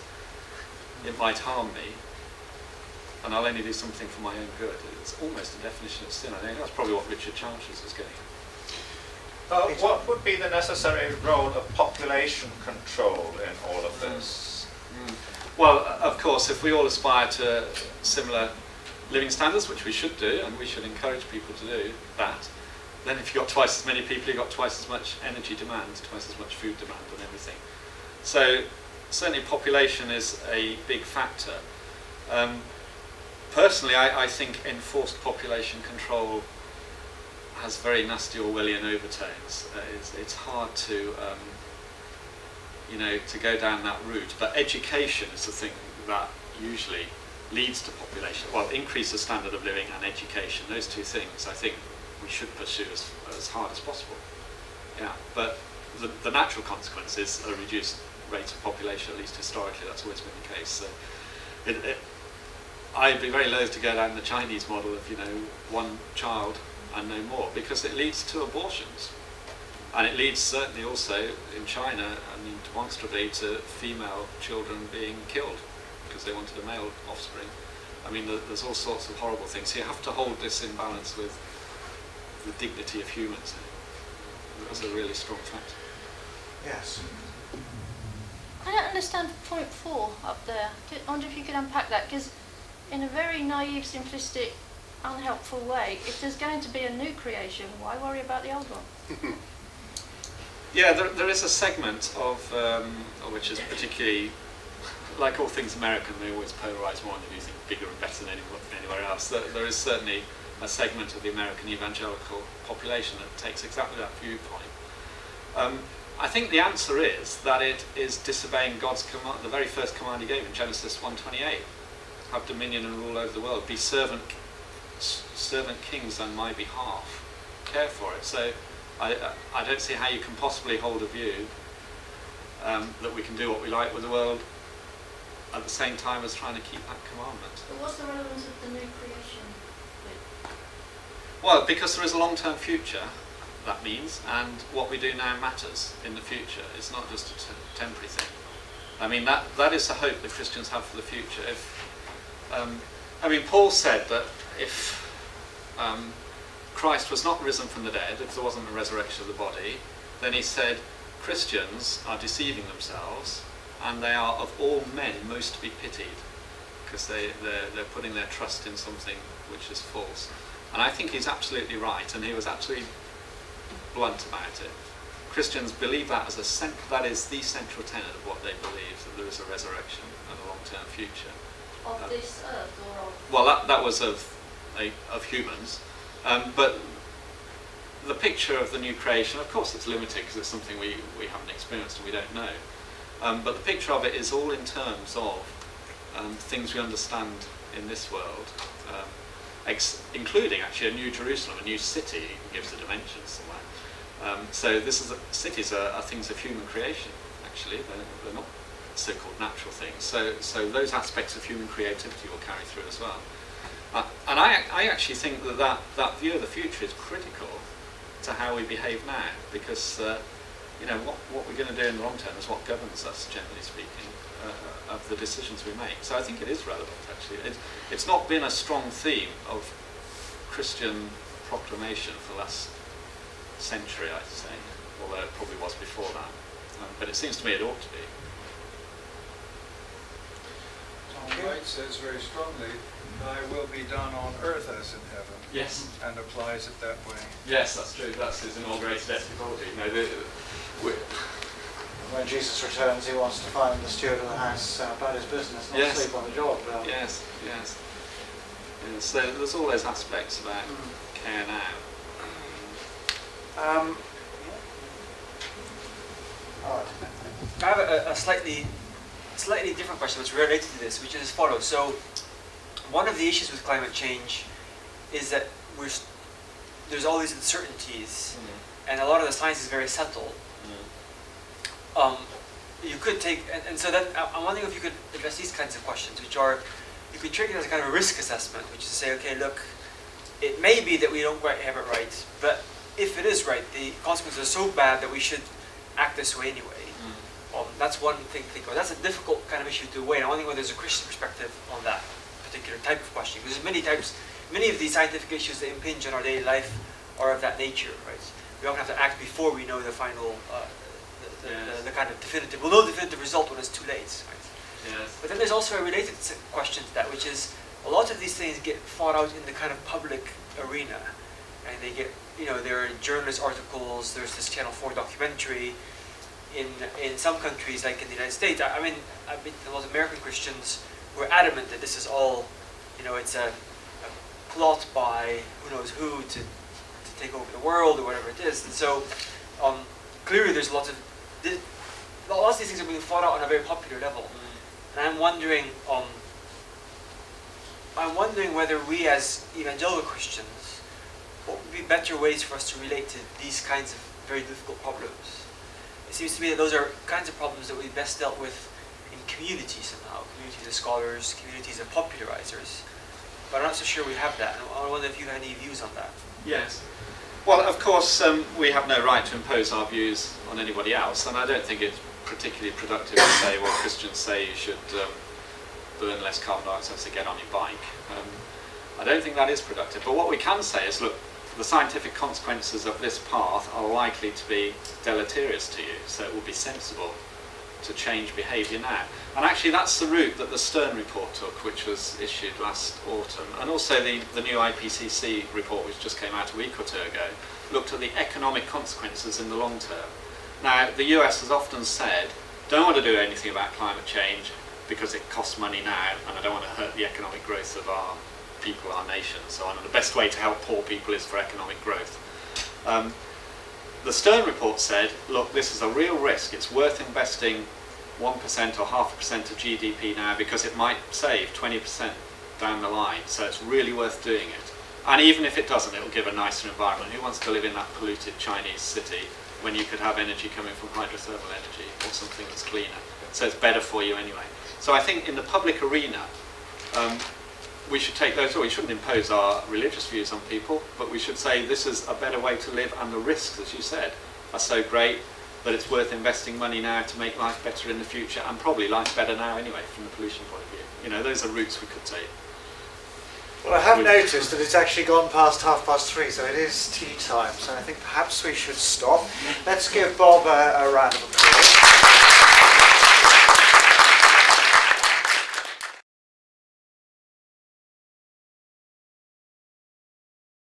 it might harm me, and I'll only do something for my own good. It's almost a definition of sin. I think that's probably what Richard Chalmers is getting at. What would be the necessary role of population control in all of this? Well, of course, if we all aspire to similar living standards, which we should do, and we should encourage people to do that, then if you've got twice as many people, you've got twice as much energy demand, twice as much food demand and everything. So certainly population is a big factor. Personally, I think enforced population control has very nasty Orwellian overtones. It's hard to, to go down that route. But education is the thing that usually leads to population. Well, increase the standard of living and education. Those two things, I think, we should pursue as hard as possible. Yeah, but the natural consequence is a reduced rate of population. At least historically, that's always been the case. So I'd be very loath to go down the Chinese model of, one child and no more, because it leads to abortions. And it leads certainly also in China, demonstrably, to female children being killed because they wanted a male offspring. There's all sorts of horrible things. So you have to hold this in balance with the dignity of humans. That's a really strong factor. Yes. I don't understand point 4 up there. I wonder if you could unpack that, because in a very naive, simplistic, unhelpful way, if there's going to be a new creation, why worry about the old one? Yeah, there is a segment of which is particularly, like all things American, they always polarize more and they do think bigger and better than anywhere else. There is certainly a segment of the American evangelical population that takes exactly that viewpoint. I think the answer is that it is disobeying God's command, the very first command he gave in Genesis 1:28. Have dominion and rule over the world. Be servant kings on my behalf. Care for it. So I don't see how you can possibly hold a view that we can do what we like with the world at the same time as trying to keep that commandment. But what's the relevance of the new creation? Well, because there is a long-term future, that means, and what we do now matters in the future. It's not just a temporary thing. That is the hope that Christians have for the future. Paul said that if Christ was not risen from the dead, if there wasn't a resurrection of the body, then he said Christians are deceiving themselves, and they are of all men most to be pitied, because they're putting their trust in something which is false. And I think he's absolutely right, and he was absolutely blunt about it. Christians believe that that is the central tenet of what they believe, that there is a resurrection and a long-term future. Of this earth or of... Well, that was of humans, but the picture of the new creation, of course it's limited because it's something we haven't experienced and we don't know, but the picture of it is all in terms of things we understand in this world, including actually a new Jerusalem, a new city gives the dimensions somewhere. So cities are things of human creation, actually. They're not so-called natural things. So those aspects of human creativity will carry through as well. And I actually think that view of the future is critical to how we behave now, because what we're going to do in the long term is what governs us, generally speaking, of the decisions we make. So I think it is relevant, actually. It's not been a strong theme of Christian proclamation for the last century, I'd say, although it probably was before that. But it seems to me it ought to be. John White says very strongly, "Thy will be done on earth as in heaven." Yes. And applies it that way. Yes, that's true. That's his inaugurated eschatology. When Jesus returns, he wants to find the steward of the house about his business, not Yes. sleep on the job. Yes. So there's all those aspects about care now. I have a slightly different question that's related to this, which is as follows. So, one of the issues with climate change is that there's all these uncertainties, and a lot of the science is very subtle. You could take, and so that I'm wondering if you could address these kinds of questions, which are, you could treat it as a kind of a risk assessment, which is to say, okay, look, it may be that we don't quite have it right, but if it is right, the consequences are so bad that we should act this way anyway. That's one thing to think about. That's a difficult kind of issue to weigh. And I wonder whether there's a Christian perspective on that particular type of question. Because there's many of these scientific issues that impinge on our daily life are of that nature, right? We often have to act before we know the final, the kind of definitive. We'll know the definitive result when it's too late, right? Yes. But then there's also a related question to that, which is a lot of these things get fought out in the kind of public arena, and they get, you know, there are journalist articles. There's this Channel 4 documentary. In some countries, like in the United States, I mean, a lot of American Christians were adamant that this is all, you know, it's a plot by who knows who to take over the world or whatever it is. And so clearly there's lots of these things are being fought out on a very popular level. And I'm wondering whether we as evangelical Christians, what would be better ways for us to relate to these kinds of very difficult problems? It seems to me that those are kinds of problems that we best dealt with in communities somehow, communities of scholars, communities of popularizers. But I'm not so sure we have that. And I wonder if you have any views on that. Yes. Well, of course, we have no right to impose our views on anybody else, and I don't think it's particularly productive to say, well, Christians say you should burn less carbon dioxide, so get on your bike. I don't think that is productive. But what we can say is, look, the scientific consequences of this path are likely to be deleterious to you, so it will be sensible to change behaviour now. And actually that's the route that the Stern report took, which was issued last autumn, and also the new IPCC report, which just came out a week or two ago, looked at the economic consequences in the long term. Now, the US has often said, don't want to do anything about climate change because it costs money now, and I don't want to hurt the economic growth of our people, our nation, and so on, and the best way to help poor people is for economic growth. The Stern report said, look, this is a real risk. It's worth investing 1% or 0.5% of GDP now because it might save 20% down the line, so it's really worth doing it. And even if it doesn't, it'll give a nicer environment. Who wants to live in that polluted Chinese city when you could have energy coming from hydrothermal energy or something that's cleaner? So it's better for you anyway. So I think in the public arena, we should take those, we shouldn't impose our religious views on people, but we should say this is a better way to live, and the risks, as you said, are so great that it's worth investing money now to make life better in the future, and probably life better now anyway from the pollution point of view. You know, those are routes we could take. Well, I have noticed that it's actually gone past 3:30, so it is tea time, so I think perhaps we should stop. Let's give Bob a round of applause.